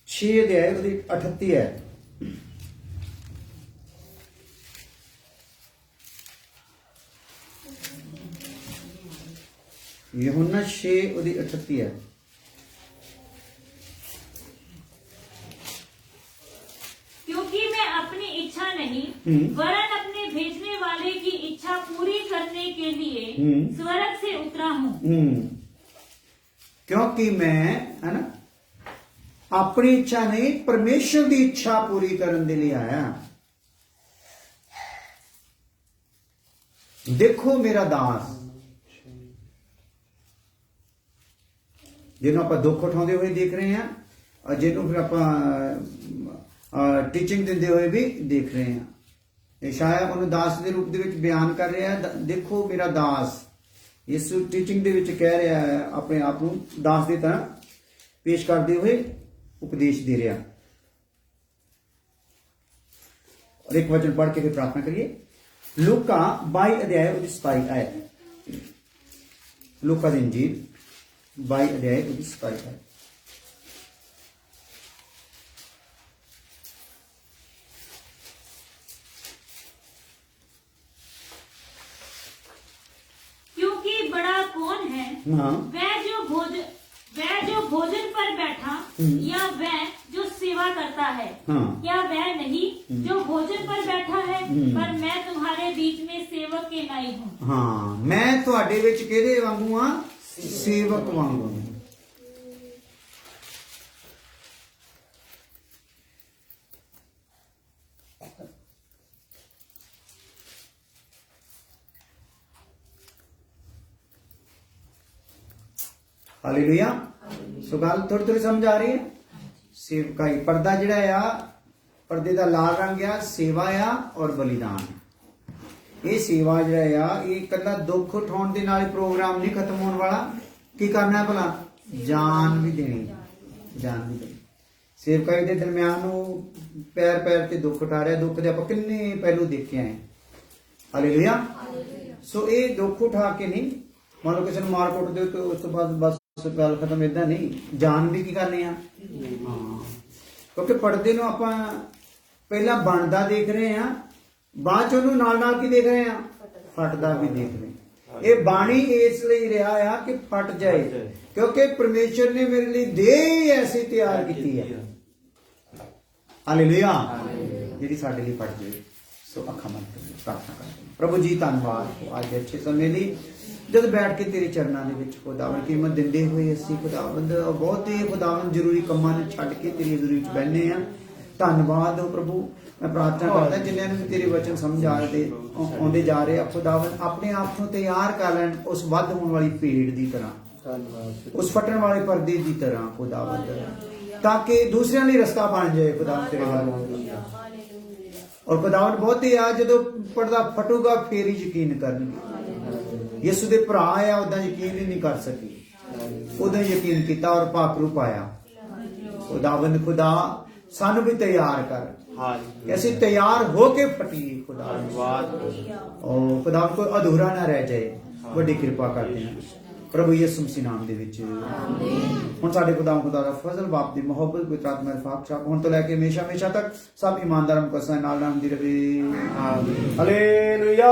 6 अध्याय 38 है। यूहन्ना 6 38 है। क्योंकि मैं अपनी इच्छा नहीं वरन अपने भेजने वाले की इच्छा पूरी करने के लिए स्वर्ग से उतरा हूँ। क्योंकि मैं है ना अपनी इच्छा नहीं परमेश्वर की इच्छा पूरी करने के लिए आया। देखो मेरा दास, जिन्हों आप दुख उठाते हुए देख रहे हैं और जिन्हों फिर आप टीचिंग देते हुए भी देख रहे हैं। यशाया उन्होंने दास के रूप ਦੇ ਵਿੱਚ ਬਿਆਨ ਕਰ ਰਿਹਾ ਹੈ, ਦੇਖੋ ਮੇਰਾ ਦਾਸ। ਇਸ ਟੀਚਿੰਗ ਦੇ ਵਿੱਚ ਕਹਿ ਰਿਹਾ ਹੈ, ਆਪਣੇ ਆਪ ਨੂੰ ਦਾਸ ਦੀ ਤਰ੍ਹਾਂ ਪੇਸ਼ ਕਰਦੇ ਹੋਏ ਉਪਦੇਸ਼ ਦੇ ਰਿਹਾ। और एक वचन पढ़ के फिर प्रार्थना करिए। लूका 22 अध्याय 27 आयत। लूका दी इंजील 22 अध्याय 27 आयत। हाँ। वह जो भोजन पर बैठा या वह जो सेवा करता है, हाँ। या वह नहीं जो भोजन पर बैठा है, पर मैं तुम्हारे बीच में सेवक के नाई हूँ। हाँ, मैं तुहाडे विच किहदे वांगू हां? सेवक वांगू। हालेलुया। सो गल थोड़ी थोड़ी समझ आ रही है। सेवकाई पर्दा जिहड़ा आ, पर्दे दा लाल रंग आ, सेवा आ और बलिदान। ये सेवा जिहड़ा आ, ये कल्ला दुख उठाउण दे नाल प्रोग्राम नहीं खत्म होने वाला। की करना है भला? जान भी देनी, जान भी देनी। सेवकाई दे दरम्यान पैर पैर ते दुख उठा रहा। दुख दे आपां किन्ने पहलू देखे आए। हालेलुया। सो ये दुख उठा के नहीं, मान लो किसी मार कुट दे तो उस तो बाद बस गल खत्म, इदा नहीं। जान भी की करनी आ, क्योंकि पर्दे नूं आपां पहला बनदा देख रहे हैं, बाद च ओनूं नाल नाल की देख रहे हैं? फटदा भी देख रहे हैं। ये बाणी इसलिए रहा है कि फट जाए, क्योंकि परमेश्वर ने मेरे लिए देह ऐसी तैयार की है। हालेलुया। जिहड़ी साडे लई फट जाए। सो अखां बंद करके प्रार्थना करते हैं। प्रभु जी धन्नवाद अज अच्छे समय ਲਈ जब बैठ के तेरे चरणों के विच खुदावंद कीमत दिंदे हुए असीं खुदावंद बहुत ही खुदावंद जरूरी कमां नूं छड्ड के तेरी हज़ूरी च बहने आ। धन्नवाद हो प्रभु। मैं प्रार्थना करता जिन्हें भी तेरे वचन समझ आते जा रहे खुदावंद अपने आप को तैयार कर लैन उस वध होने वाली भीड़ की तरह, उस फटन वाले पर्दे की तरह खुदावंद। ਤਾਂ ਕਿ ਦੂਸਰਿਆਂ ਲਈ ਰਸਤਾ ਬਣ ਜਾਏ ਖੁਦਾਵੰਦ ਤੇਰੇ ਵੱਲ। ਔਰ ਖੁਦਾਵੰਦ ਬਹੁਤੇ ਆ ਜਦੋਂ ਪਰਦਾ ਫਟੂਗਾ ਫੇਰ ਹੀ ਯਕੀਨ ਕਰਨਗੇ। ਯਿਸੂ ਦੇ ਭਰਾ ਆ ਉਦਾਂ ਯਕੀਨ ਹੀ ਨਹੀਂ ਕਰ ਸਕੇ, ਉਦੋਂ ਯਕੀਨ ਕੀਤਾ ਔਰ ਪਾਕਰੂ ਪਾਇਆ। ਖੁਦਾਵੰਦ ਖੁਦਾ ਸਾਨੂੰ ਵੀ ਤਿਆਰ ਕਰ ਕਿ ਅਸੀਂ ਤਿਆਰ ਹੋ ਕੇ ਫਟੀਏ ਖੁਦਾ। ਔਰ ਖੁਦਾਵੰਦ ਕੋਈ ਅਧੂਰਾ ਨਾ ਰਹਿ ਜਾਏ। ਵੱਡੀ ਕਿਰਪਾ ਕਰਦੇ ਹਾਂ ਪ੍ਰਭੂ ਯਿਸੂ ਮਸੀਹ ਨਾਮ ਦੇ ਵਿੱਚ। ਹੁਣ ਸਾਡੇ ਖੁਦਾ ਦਾ ਫਜ਼ਲ, ਬਾਪ ਦੀ ਮੁਹੱਬਤ, ਪਵਿੱਤਰ ਆਤਮਾ ਦੀ ਫਾਕ ਛਾਪ ਹੁਣ ਤੋਂ ਲੈ ਕੇ ਹਮੇਸ਼ਾ ਤੱਕ ਸਭ ਇਮਾਨਦਾਰਾਂ ਨੂੰ ਕਸਾਂ ਨਾਲ ਨਾਮ ਦੀ ਰਵੇ। ਹਾਲੇਲੂਇਆ।